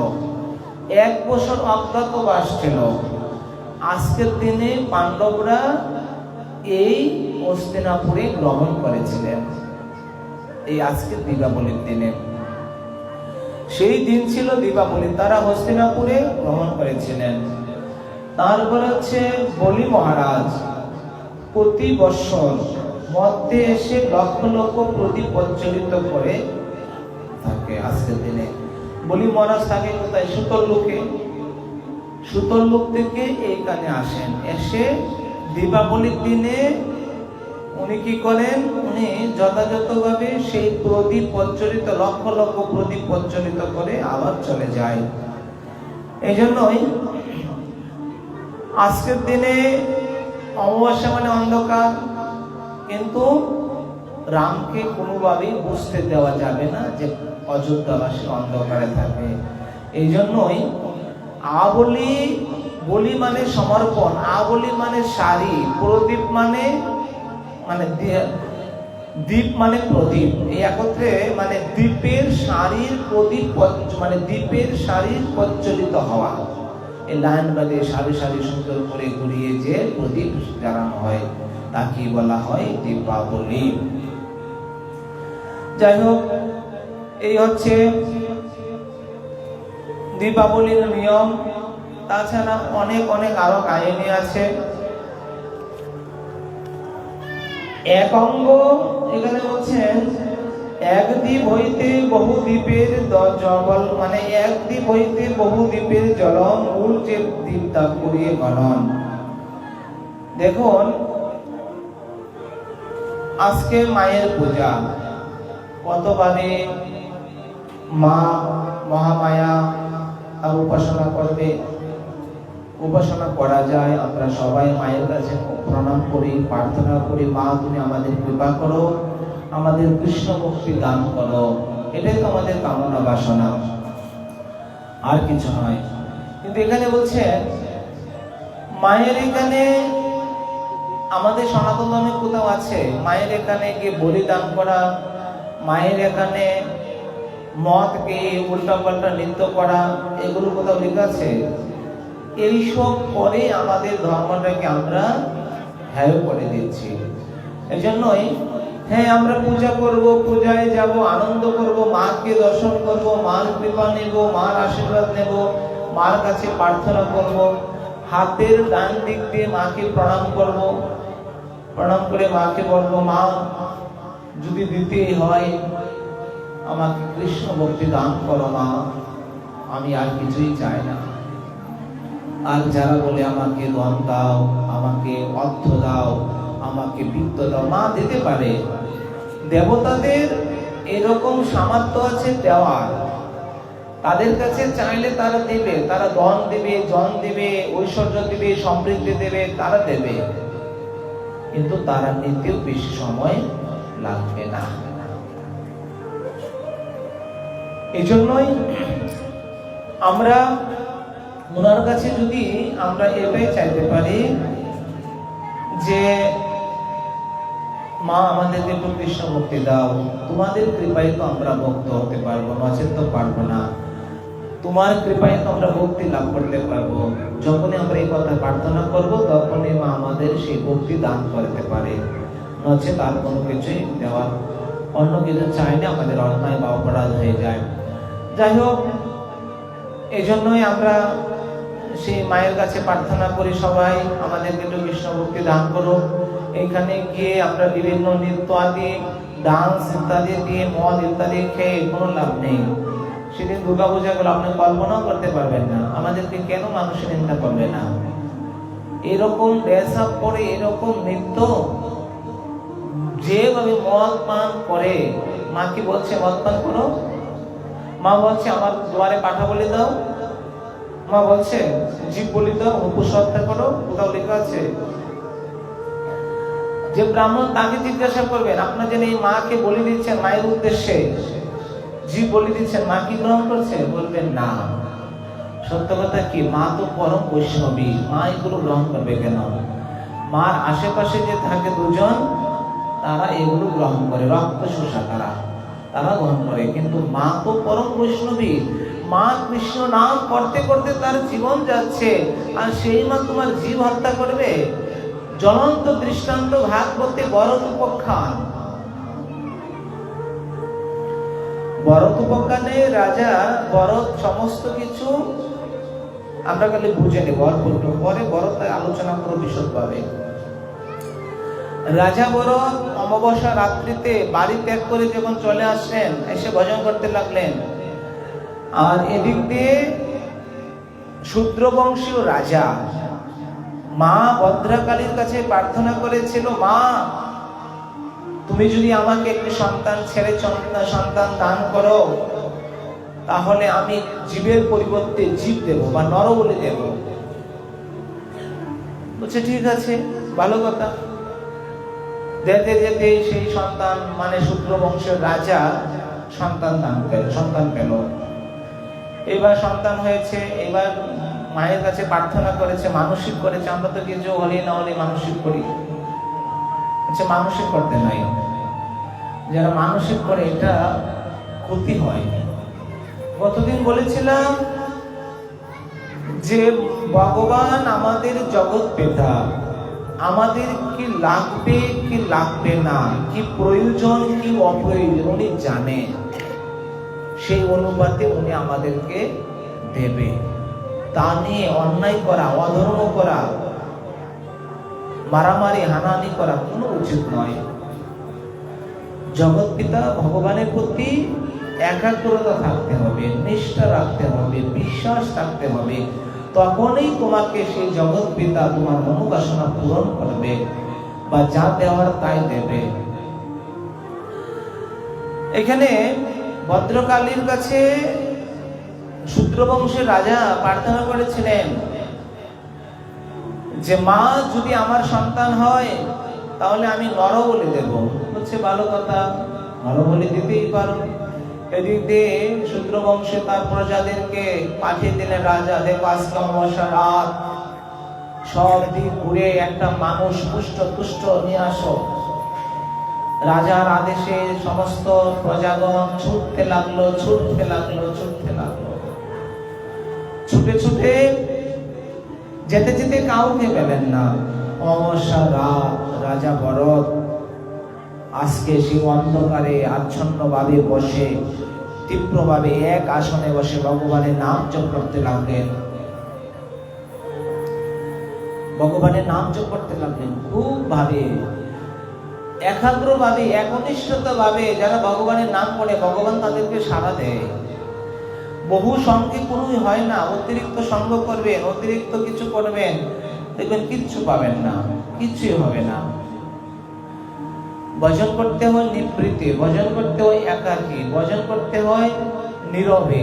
1 বছর অজ্ঞাতবাস ছিল। আজকের দিনে পাণ্ডবরা এই হস্তিনাপুরে গ্রহণ করেছিলেন, এই আজকের দীপাবলির দিনে। সেই দিন ছিল দীপাবলি, তারা হস্তিনাপুরে গ্রহণ করেছিলেন। তারপরে হচ্ছে বলি মহারাজ প্রতি বৎসর মধ্যে এসে লক্ষ লক্ষ প্রদীপ প্রজ্বলিত করে থাকে। আজকের দিনে বলি মহারাজ থাকে কোথায়? সুতোরলোকে। সুতোরলোক থেকে এইখানে আসেন, এসে দীপাবলির দিনে উনি কি করেন? উনি যথাযথভাবে সেই প্রদীপ প্রজ্বলিত, লক্ষ লক্ষ প্রদীপ প্রজ্বলিত করে আবার চলে যায়। এই জন্যই আজকের দিনে অমাবস্যা মানে অন্ধকার, কিন্তু রামকে কোনোভাবেই বুঝতে দেওয়া যাবে না যে অযোধ্যাবাসী অন্ধকারে থাকে। এই জন্যই আবলি, বলি মানে সমর্পণ, আবলি মানে শাড়ি, প্রদীপ মানে দীপ মানে প্রদীপ, এই একত্রে মানে দীপের শাড়ির প্রদীপ, মানে দীপের শাড়ির প্রজ্বলিত হওয়া। এই লাইন বাদে সারি সারি সুন্দর করে ঘুরিয়ে যে প্রদীপ জ্বালানো হয় তাকে বলা হয় দীপাবলি। যাই হোক, এই হচ্ছে দীপাবলির নিয়ম। তাছাড়া অনেক অনেক আরো কাহিনী আছে। এক অঙ্গ এখানে বলছেন, এক দ্বীপ হইতে বহু দ্বীপের জল, মানে এক দ্বীপ হইতে বহু দ্বীপের জল মূল যে দ্বীপ তা করিয়ে গণন। দেখুন, আজকে মায়ের পূজা, কতবারে মা মহামায়া আর উপাসনা করবে, উপাসনা করা যায়। আমরা সবাই মায়ের কাছে প্রণাম করি, প্রার্থনা করি, মা তুমি আমাদের কৃপা করো, আমাদের কৃষ্ণ ভক্তি দান করো। এটাই তো আমাদের কামনা বাসনা, আর কিছু নয়। কিন্তু এখানে বলছেন মায়ের এখানে, আমাদের সনাতন ধর্মে কোথাও আছে মায়ের এখানে গিয়ে বলিদান করা, মায়ের এখানে মদ খেয়ে উল্টা পাল্টা নৃত্য করা, এগুলো কোথাও লেখা আছে? এইসব করে আমাদের ধর্মটাকে আমরা হ্যায় করে দিচ্ছি। এই জন্যই হ্যাঁ, আমরা পূজা করব, পূজায় যাব, আনন্দ করব, মাকে দর্শন করব, মার কৃপা নেব, মার আশীর্বাদ নেব, মার কাছে প্রার্থনা করব, হাতের ডান দিক দিয়ে মাকে প্রণাম করব, প্রণাম করে মাকে বলবো, মা যদি দিতেই হয় আমাকে কৃষ্ণ ভক্তি দান করো মা, আমি আর কিছুই চাই না। আর যারা বলে আমাকে ধন দাও, আমাকে অর্থ দাও, আমাকে বিত্ত দাও, মা দিতে পারে। দেবতাদের এরকম সামর্থ্য আছে দেওয়ার, তাদের কাছে চাইলে তারা দেবে, তারা ধন দেবে, জন দেবে, ঐশ্বর্য দেবে, সমৃদ্ধি দেবে, তারা দেবে, কিন্তু তারা নিতেও বেশি সময় লাগবে না। এই জন্যই আমরা ওনার কাছে যদি আমরা এটাই চাইতে পারি যে মা আমাদেরকে একটু কৃষ্ণ ভক্তি দাও, তোমাদের কৃপায় তো আমরা ভক্ত হতে পারবো, নচেত তো পারবো না, তোমার কৃপায় তো আমরা ভক্তি লাভ করতে পারবো। যখনই আমরা এই কথা প্রার্থনা করবো তখনই মা আমাদের সেই ভক্তি দান করতে পারে, নচেত আর কোনো কিছুই দেওয়ার, অন্য কিছু চাইলে আমাদের অন্যায় বা অপরাধ হয়ে যায়। যাই হোক, এই জন্যই আমরা সেই মায়ের কাছে প্রার্থনা করি সবাই আমাদেরকে একটু কৃষ্ণ ভক্তি দান করো। এখানে গিয়ে আমরা বিভিন্ন নৃত্য আদি, ডান্স ইত্যাদি দিয়ে, মদ ইত্যাদি খেয়ে কোনো লাভ নেই। সেদিন দুর্গা পূজা গুলো আপনি কল্পনাও করতে পারবেন না আমাদেরকে কেন মানুষের নিন্দা করবে না। এরকম ড্রেস আপ করে, এরকম নৃত্য, যেভাবে মদ পান করে। মা কি বলছে মদ পান করো? মা বলছে আমার দুয়ারে পাঠা বলে দাও? মা বলছে জীব বলি দাও, উপোস হত্যা করো? কোথাও লেখা আছে? যে ব্রাহ্মণ তাকে জিজ্ঞাসা করবেন, আপনার যেন এই মাকে বলি দিচ্ছেন মায়ের উদ্দেশ্যে, জীব বলি দিচ্ছেন, মা কি গ্রহণ করছে? বলবেন না। সত্য কথা কি, মা তো পরম বৈষ্ণবী, মা এগুলো গ্রহণ করবে কেন? মার আশেপাশে যে থাকে দুজন, তারা এগুলো গ্রহণ করে, রক্ত শোষা তারা গ্রহণ করে। কিন্তু মা তো পরম বৈষ্ণবী, মা কৃষ্ণ নাম করতে করতে তার জীবন যাচ্ছে, আর সেই মা তোমার জীব হত্যা করবে? জ্বলন্ত দৃষ্টান্ত ভাগবতে ভরত উপাখ্যান। ভরত উপাখ্যানে রাজা ভরত সমস্ত কিছু আমরা খালি বুঝে নেব, পরে ভরত আলোচনা করো বিশদভাবে। রাজা ভরত অমাবস্যা রাত্রিতে বাড়ি ত্যাগ করে যখন চলে আসলেন, এসে ভজন করতে লাগলেন। আর এদিক দিয়ে শূদ্রবংশীয় রাজা মা ভদ্রাকালীর কাছে প্রার্থনা করেছিল, মা তুমি যদি আমাকে একটি সন্তান ছেড়ে সন্তান দান করো, তাহলে আমি জীবের পরিবর্তে জীব দেব বা নরবলি দেব। বলছে ঠিক আছে, ভালো কথা। যেতে যেতে সেই সন্তান মানে শূদ্র বংশের রাজা সন্তান পেল। এবার সন্তান হয়েছে, এবার মায়ের কাছে প্রার্থনা করেছে, মানসিক করেছে। আমরা তো কিছু হলে না হলে মানসিক করি, আচ্ছা মানসিক করতে নাই। যারা মানসিক করে এটা ক্ষতি হয়। গতদিন বলেছিলাম যে ভগবান আমাদের জগৎ পিতা, আমাদের কি লাগবে কি লাগবে না, কি প্রয়োজন কি অপ্রয়োজন উনি জানেন। সেই অনুপাতে উনি আমাদেরকে দেবে। তা নিয়ে অন্যায় করা, অধর্ম করা, মারামারি হানাহানি করা কোনো উচিত নয়। জগৎ পিতা ভগবানের প্রতি একাগ্রতা থাকতে হবে, নিষ্ঠা রাখতে হবে, বিশ্বাস রাখতে হবে। তখনই তোমাকে সেই জগৎ পিতা তোমার মনোবাসনা পূরণ করবে বা যা দেওয়ার তাই দেবে। এখানে ভদ্রকালীর কাছে শূদ্রবংশের রাজা প্রার্থনা করেছিলেন যে মা যদি আমার সন্তান হয় তাহলে আমি নরবলি দেব। হচ্ছে ভালো কথা, নরবলি দিতেই পারো। এদিক দিয়ে শূদ্রবংশে তার প্রজাদেরকে পাঠিয়ে দিলেন রাজা, দেখো আজকে অমাবস্যা রাত, সব দিক ঘুরে একটা মানুষ পুষ্ট তুষ্ট নিয়ে আসো। রাজার আদেশে সমস্ত প্রজাগণ ছুটতে লাগলো। ছুটে ছুটে যেতে যেতে কাউকে পেলেন না। অমাবস্যা রাত, রাজা ভরত আজকে সেই অন্ধকারে আচ্ছন্নভাবে বসে, তীব্রভাবে এক আসনে বসে ভগবানের নাম জপ করতে লাগলেন। খুব ভাবে, একাগ্র ভাবে, একনিষ্ঠতা ভাবে যারা ভগবানের নাম পড়ে ভগবান তাদেরকে সাড়া দেয়। বহু সঙ্গে কোনোই হয় না। অতিরিক্ত সঙ্গ করবেন, অতিরিক্ত কিছু করবেন, দেখবেন কিচ্ছু পাবেন না, কিচ্ছুই হবে না। ভজন করতে হয় নিবৃত্তি, ভজন করতে হয় একাকী, ভজন করতে হয় নীরবে।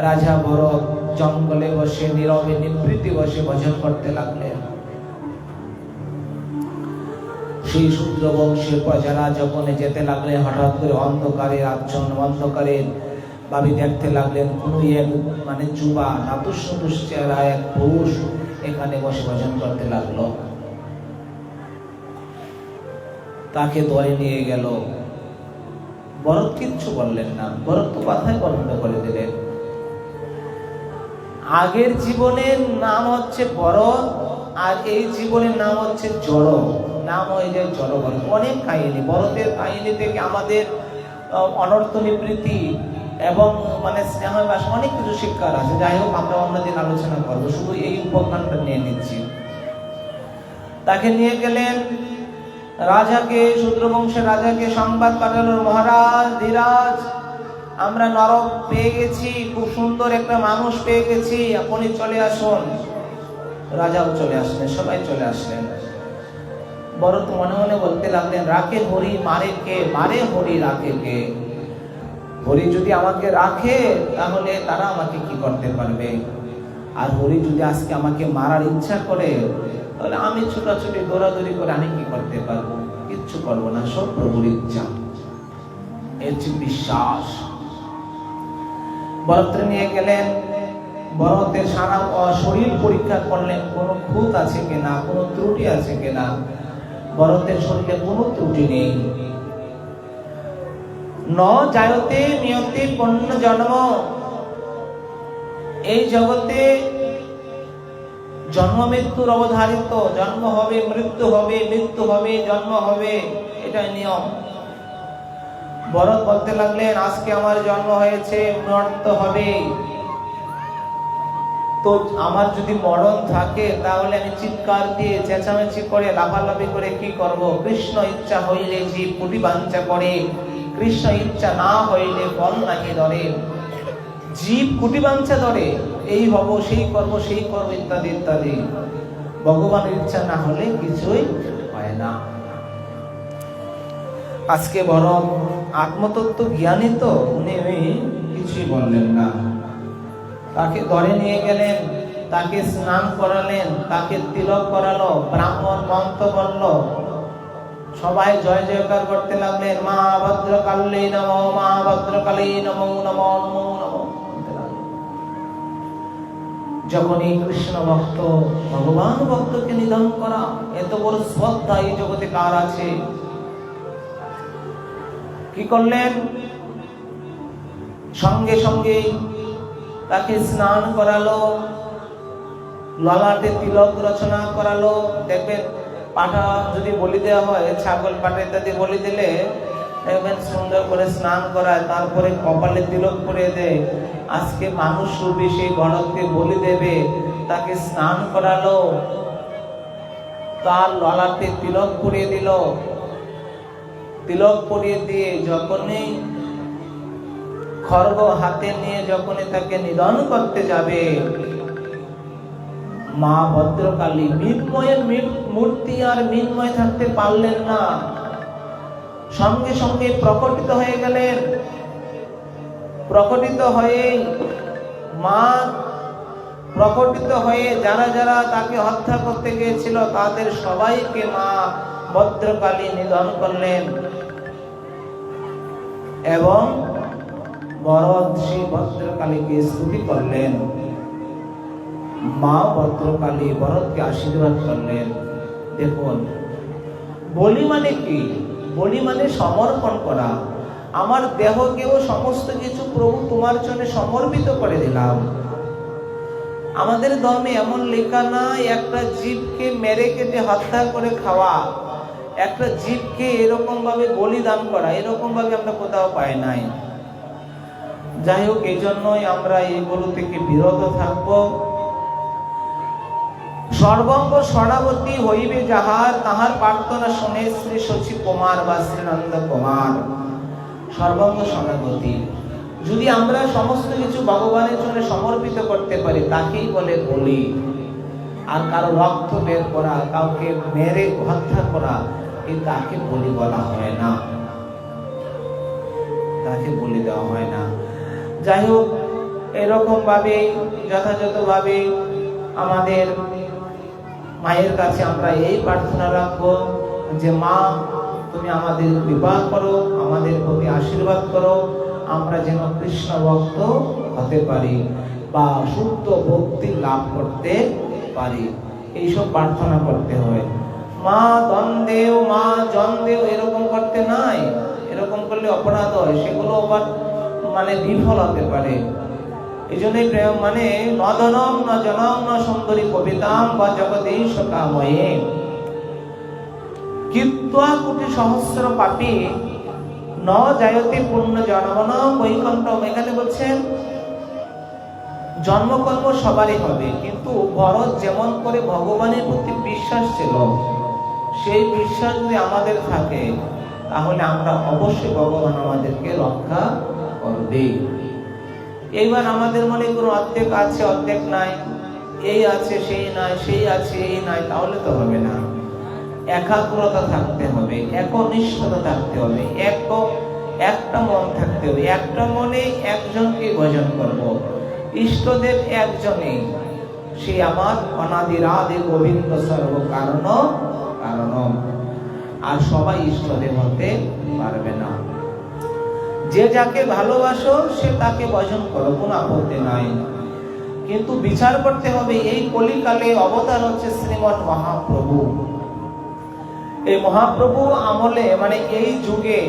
রাজা ভরত জঙ্গলে বসে নীরবে নিবৃত্তি বসে ভজন করতে লাগলেন। সেই শূদ্র বংশের প্রজারা যখন যেতে লাগলেন, হঠাৎ করে অন্ধকারে ভাবি দেখতে লাগলেন কোন এক মানে যুবা নাতুস নতুস চেহারা এক পুরুষ এখানে বসে ভজন করতে লাগলো। তাকে ধরে নিয়ে গেল। ভরত কিচ্ছু বললেন না, ভরত তো কথাই বন্ধ করে দিলেন। আগের জীবনের নাম হচ্ছে ভরত, আর এই জীবনের নাম হচ্ছে জড়, নাম হয়ে যায় জড় ভরত। অনেক কাহিনী, ভরতের কাহিনী থেকে আমাদের অনর্থ নিবৃত্তি এবং মানে স্নেহের ভাষা অনেক কিছু শিক্ষার আছে। যাই হোক, আমরা অন্যদিন আলোচনা করবো, শুধু এই উপাখ্যানটা নিয়ে নিচ্ছি। তাকে নিয়ে গেলেন রাজাকে, শূদ্র বংশের রাজাকে সংবাদ পাঠালো, মহারাজ ধীরাজ, আমরা নরক পেয়ে গেছি, খুব সুন্দর একটা মানুষ পেয়ে গেছি, আপনি চলে আসুন। রাজাও চলে আসলেন, সবাই চলে আসলেন। বড় তো মনে মনে বলতে লাগলেন, রাখে হরি মারে কে, মারে হরি রাখে কে? হরি যদি আমাকে রাখে তাহলে তারা আমাকে কি করতে পারবে? আর হরি যদি আজকে আমাকে মারার ইচ্ছা করে তাহলে আমি ছোটাছুটি দৌড়াদৌড়ি করে আমি কি করতে পারবো? কিচ্ছু করবো না, সব প্রভুর ইচ্ছা। এর যে বিশ্বাস। বরত্রে নিয়ে গেলেন, বরতের সারা শরীর পরীক্ষা করলেন, কোনো খুঁত আছে কিনা, কোনো ত্রুটি আছে কিনা। বরতের শরীরে কোনো ত্রুটি নেই। ন জায়তে নিয়তে পণ্য জন্ম, এই জগতে জন্ম মৃত্যুর অবধারিত, জন্ম হবে মৃত্যু হবে, মৃত্যু হবে জন্ম হবে, এটা নিয়ম। ভরত বলতে লাগলেন, আজকে আমার জন্ম হয়েছে, মরতে হবে। তো আমার যদি মরণ থাকে তাহলে আমি চিৎকার দিয়ে চেঁচামেচি করে লাফালাফি করে কি করব? কৃষ্ণ ইচ্ছা হইলে জীব কোটি বাঞ্ছা করে, কৃষ্ণ ইচ্ছা না হইলে ফল নাহি ধরে। জীব কোটি বাঞ্ছা ধরে, এই হব, সেই করব, সেই করব, ইত্যাদি ইত্যাদি। ভগবানের ইচ্ছা না হলে কিছুই হয় না। আজকে বরং আত্মতত্ত্ব জ্ঞানী তো উনি কিছুই বললেন না। তাকে ধরে নিয়ে গেলেন, তাকে স্নান করালেন, তাকে তিলক করালো, ব্রাহ্মণ মন্ত্র বলল, সবাই জয় জয়কার করতে লাগলেন, মা ভদ্রকালী নমো, মা ভদ্রকালী নমো, নমো নমো নমো। যখন এই কৃষ্ণ ভক্ত, ভগবান ভক্তকে নিধন করা, এত বড় শ্রদ্ধা এই জগতে কার আছে? কি করলেন? সঙ্গে সঙ্গে তাকে স্নান করালো, ললাটে তিলক রচনা করালো। দেখবেন পাঠা যদি বলি দেওয়া হয়, ছাগল পাঠা ইত্যাদি বলি দিলে দেখবেন সুন্দর করে স্নান করায়, তারপরে কপালে তিলক করে দেয়। আজকে মানুষ রূপী সেই গণকে বলি দেবে, তাকে স্নান করালো, তার ললাটে তিলক পরিয়ে দিল। তিলক পরিয়ে দিয়ে যখনই খড়গ হাতে নিয়ে যখনই তাকে নিধন করতে যাবে, মা ভদ্রকালী মৃন্ময়ের মূর্তি আর মৃন্ময় থাকতে পারলেন না, সঙ্গে সঙ্গে প্রকটিত হয়ে গেলেন। প্রকটিত হয়ে মা প্রকটিত হয়ে যারা যারা তাকে হত্যা করতে গিয়েছিল তাদের সবাইকে মা ভদ্রকালী নিধন করলেন। এবং ভরত সেই ভদ্রকালীকে স্তুতি করলেন। মা ভদ্রকালী ভরতকে আশীর্বাদ করলেন। দেখুন, বলি মানে কি? বলি মানে সমর্পণ করা। আমার দেহকেও সমস্ত কিছু প্রভু তোমার জন্য সমর্পিত করে দিলাম। আমাদের ধর্মে এমন লেখা নাই একটা জীবকে মেরে কেটে হত্যা করে খাওয়া, একটা জীবকে এরকম ভাবে বলিদান করা, এরকম ভাবে আমরা কোথাও পাই নাই। যাই হোক, এই জন্যই আমরা এইগুলো থেকে বিরত থাকব। সর্বঙ্গ শরণাগতি হইবে যাহার, তাহার প্রার্থনা শুনে শ্রী শশী কুমার বা শ্রীনন্দ কুমার। সর্বঙ্গ শরণাগতি, যদি আমরা সমস্ত কিছু ভগবানের জন্য সমর্পিত করতে পারি তাকেই বলে বলি। আর কারো রক্ত বের করা, কাউকে মেরে হত্যা করা, তাকে বলি বলা হয় না, তাকে বলি দেওয়া হয় না। যাই হোক, এরকম ভাবে যথাযথ ভাবে আমাদের মায়ের কাছে আমরা এই প্রার্থনা রাখবো যে মা তুমি আমাদের কৃপা করো, আমাদের প্রতি আশীর্বাদ করো, আমরা যেন কৃষ্ণ ভক্ত হতে পারি বা শুদ্ধ ভক্তি লাভ করতে পারি। এইসব প্রার্থনা করতে হয়। মা ধন দেও, মা জন দেও, এরকম করতে নাই। এরকম করলে অপরাধ হয়, সেগুলো আবার মানে বিফল হতে পারে। এই জন্যই প্রেম মানে নদনম ন জনম ন সুন্দরী কবিতাম বা জগদীশ কাময়ে কীর্ত্বা কোটি সহস্র পাপী ন জায়তি পুণ্য জন্মন বৈকুণ্ঠম। এখানে বলছেন জন্মকর্ম সবারই হবে, কিন্তু ভরত যেমন করে ভগবানের প্রতি বিশ্বাস ছিল, সেই বিশ্বাস যদি আমাদের থাকে তাহলে আমরা অবশ্যই ভগবান আমাদেরকে রক্ষা করবে। এইবার আমাদের মনে কোনো অর্ধেক আছে অর্ধেক নাই, এই আছে সেই নাই, সেই আছে এই নাই, তাহলে তো হবে না। একাগ্রতা থাকতে হবে, একনিষ্ঠতা থাকতে হবে, একটা মন থাকতে হবে। একটা মনে একজনকে ভজন করব, ইষ্টদেব একজনই, সে আমার অনাদির আদি গোবিন্দ সর্ব কারণ কারণম। আর সবাই ইষ্টদেব হতে পারবে না। যে যাকে ভালোবাসো সে তাকে ভজন করো, কোনো আপত্তি নাই, কিন্তু বিচার করতে হবে এই কলিকালে অবতার হচ্ছে শ্রীমৎ মহাপ্রভু। এই মহাপ্রভু আমলে মানে এই যুগে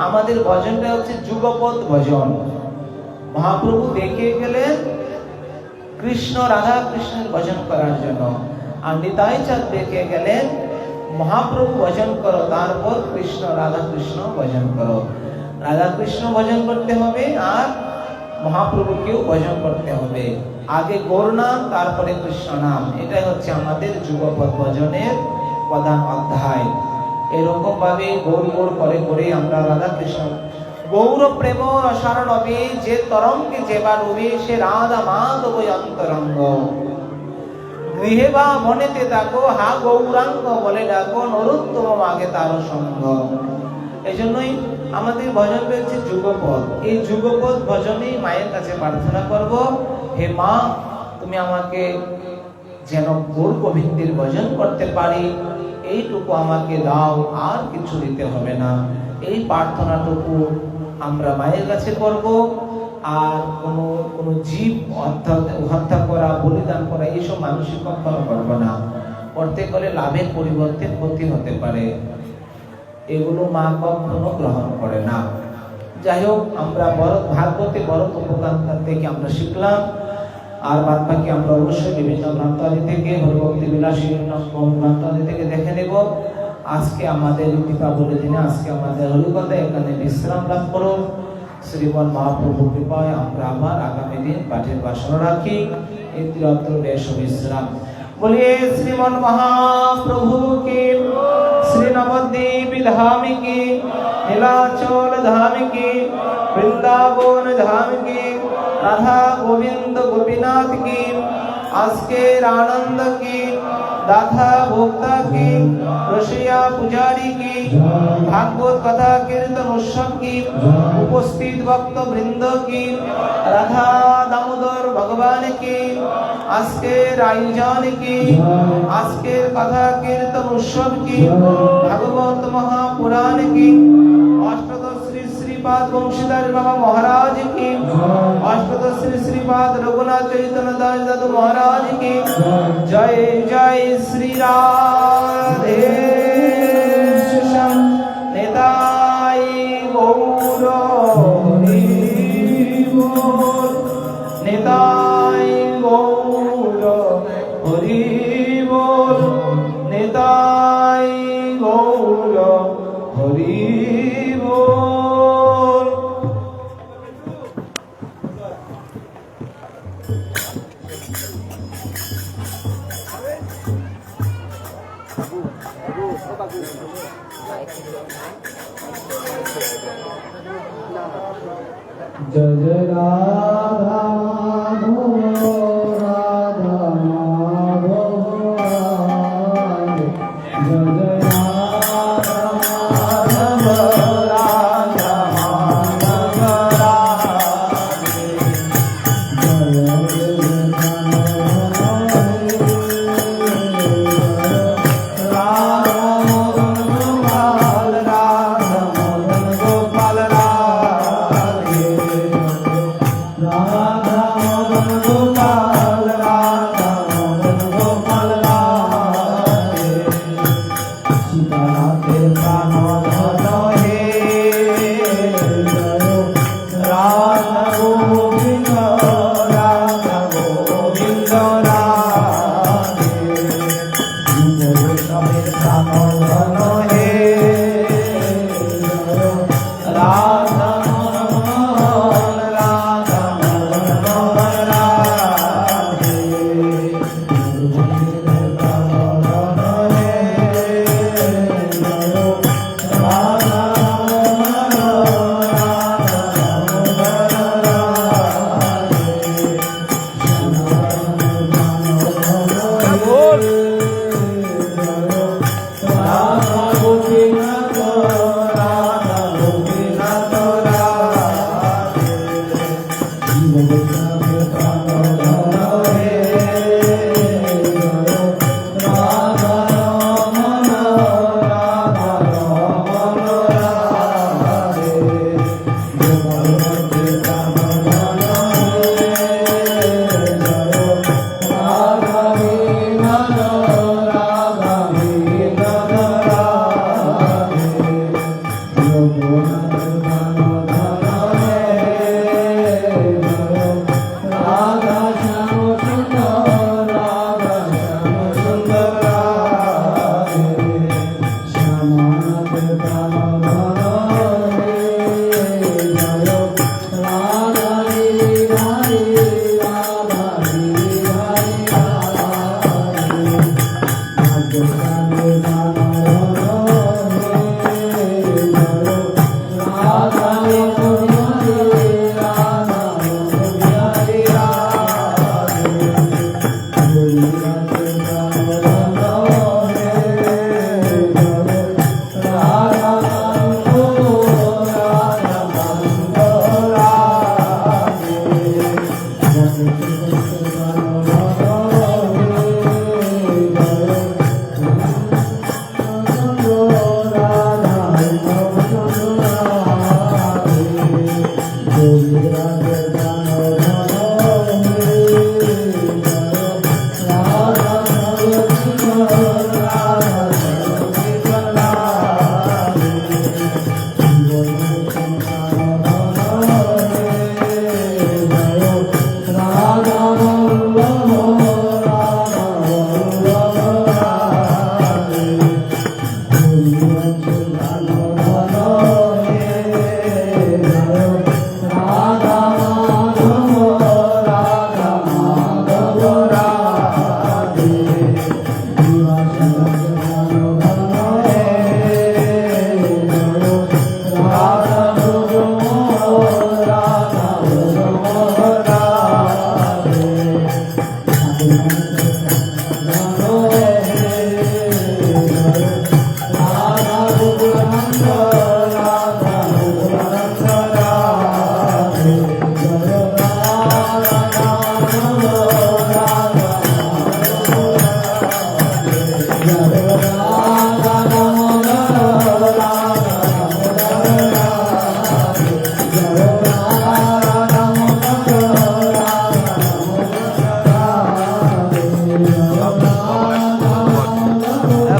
আমাদের ভজনটা হচ্ছে যুগপৎ ভজন। মহাপ্রভু দেখিয়ে গেলেন কৃষ্ণ রাধা কৃষ্ণের ভজন করার জন্য, আর নিতাই চাঁদ দেখিয়ে গেলেন মহাপ্রভু ভজন করো, তারপর কৃষ্ণ রাধা কৃষ্ণ ভজন করো। রাধা কৃষ্ণ ভজন করতে হবে আর মহাপ্রভুকেও ভজন করতে হবে। আগে গৌর নাম, তারপরে কৃষ্ণ নাম, এটাই হচ্ছে আমাদের যুগপৎ ভজনের প্রধান অধ্যায়। এরকম ভাবে গৌর গৌর করে করে আমরা রাধা কৃষ্ণ গৌর প্রেম রসার নবী, যে তরঙ্গে যেবা রবি, সে রাধা মাধব অন্তরঙ্গ। গৃহে বা মনেতে থাকো, হা গৌরাঙ্গ বলে ডাকো, নরোত্তম মাগে তার সঙ্গ। এই জন্যই আমাদের ভজন রয়েছে যুগপৎ। এই যুগপৎ ভজনেই মায়ের কাছে প্রার্থনা করব, হে মা, তুমি আমাকে যেন গৌর গোবিন্দের ভজন করতে পারি, এইটুকু আমাকে দাও, আর কিছু দিতে হবে না। এই প্রার্থনাটুকু আমরা মায়ের কাছে করব। আর কোনো জীব হত্যা করা, বলিদান করা, এইসব মানসিক কখনো করবো না। করতে গেলে লাভের পরিবর্তে ক্ষতি হতে পারে, এগুলো মা কখনো গ্রহণ করে না। যাই হোক, আমরা ভাগবতে বড় উপকার থেকে আমরা শিখলাম। আর বাদ বাকি আমরা অবশ্যই বিভিন্ন গ্রন্থাদি থেকে, হরিভক্তি বিলাসী গ্রন্থাদি থেকে দেখে নেব। আজকে আমাদের দীপাবলি দিনে আজকে আমাদের হরিকথা এখানে বিশ্রাম লাভ করুন। শ্রীমন মহাপ্রভু কৃপায় আমরা আবার আগামী দিন পাঠের বাসনা রাখি। এই ত্রিরাত্র বেশ বিশ্রাম বলিয়ে শ্রীমন মহাপ্রভু কি, শ্রী নবদ্বীপ ধাম কি, নীলাচল ধাম কি, বৃন্দাবন ধাম কি, রাধা গোবিন্দ গোপীনাথ কি, আজকের আনন্দ কি, দাতা ভোক্তা কি, রসিয়া পূজারী কি, ভাগবত কথা কীর্তন উৎসব কি, উপস্থিত ভক্ত বৃন্দ কি, রাধা দামোদর ভগবান কি, আজকের আয়োজন কি, আজকের কথা কীর্তন উৎসব কি, ভাগবত মহাপুরাণ কি, অষ্টদশ শ্রী শ্রীপাদ বংশীধর বাবা মহারাজ কি, অষ্টদশ শ্রী শ্রীপাদ রঘুনাথ চৈতন্য দাস দাদু মহারাজ কি, জয় জয় শ্রী রাধে শ্যাম নেতাই গৌর হরি বল, নেতাই গৌর হরি বল, নেতাই গৌর হরি বল। जय जय राधा माधव राधा माधव राधे, जय जय राधा माधव राधा माधव राधे, जय राधा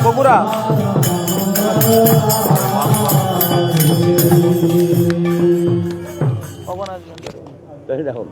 বগুড়া কখন আসবেন? দেখুন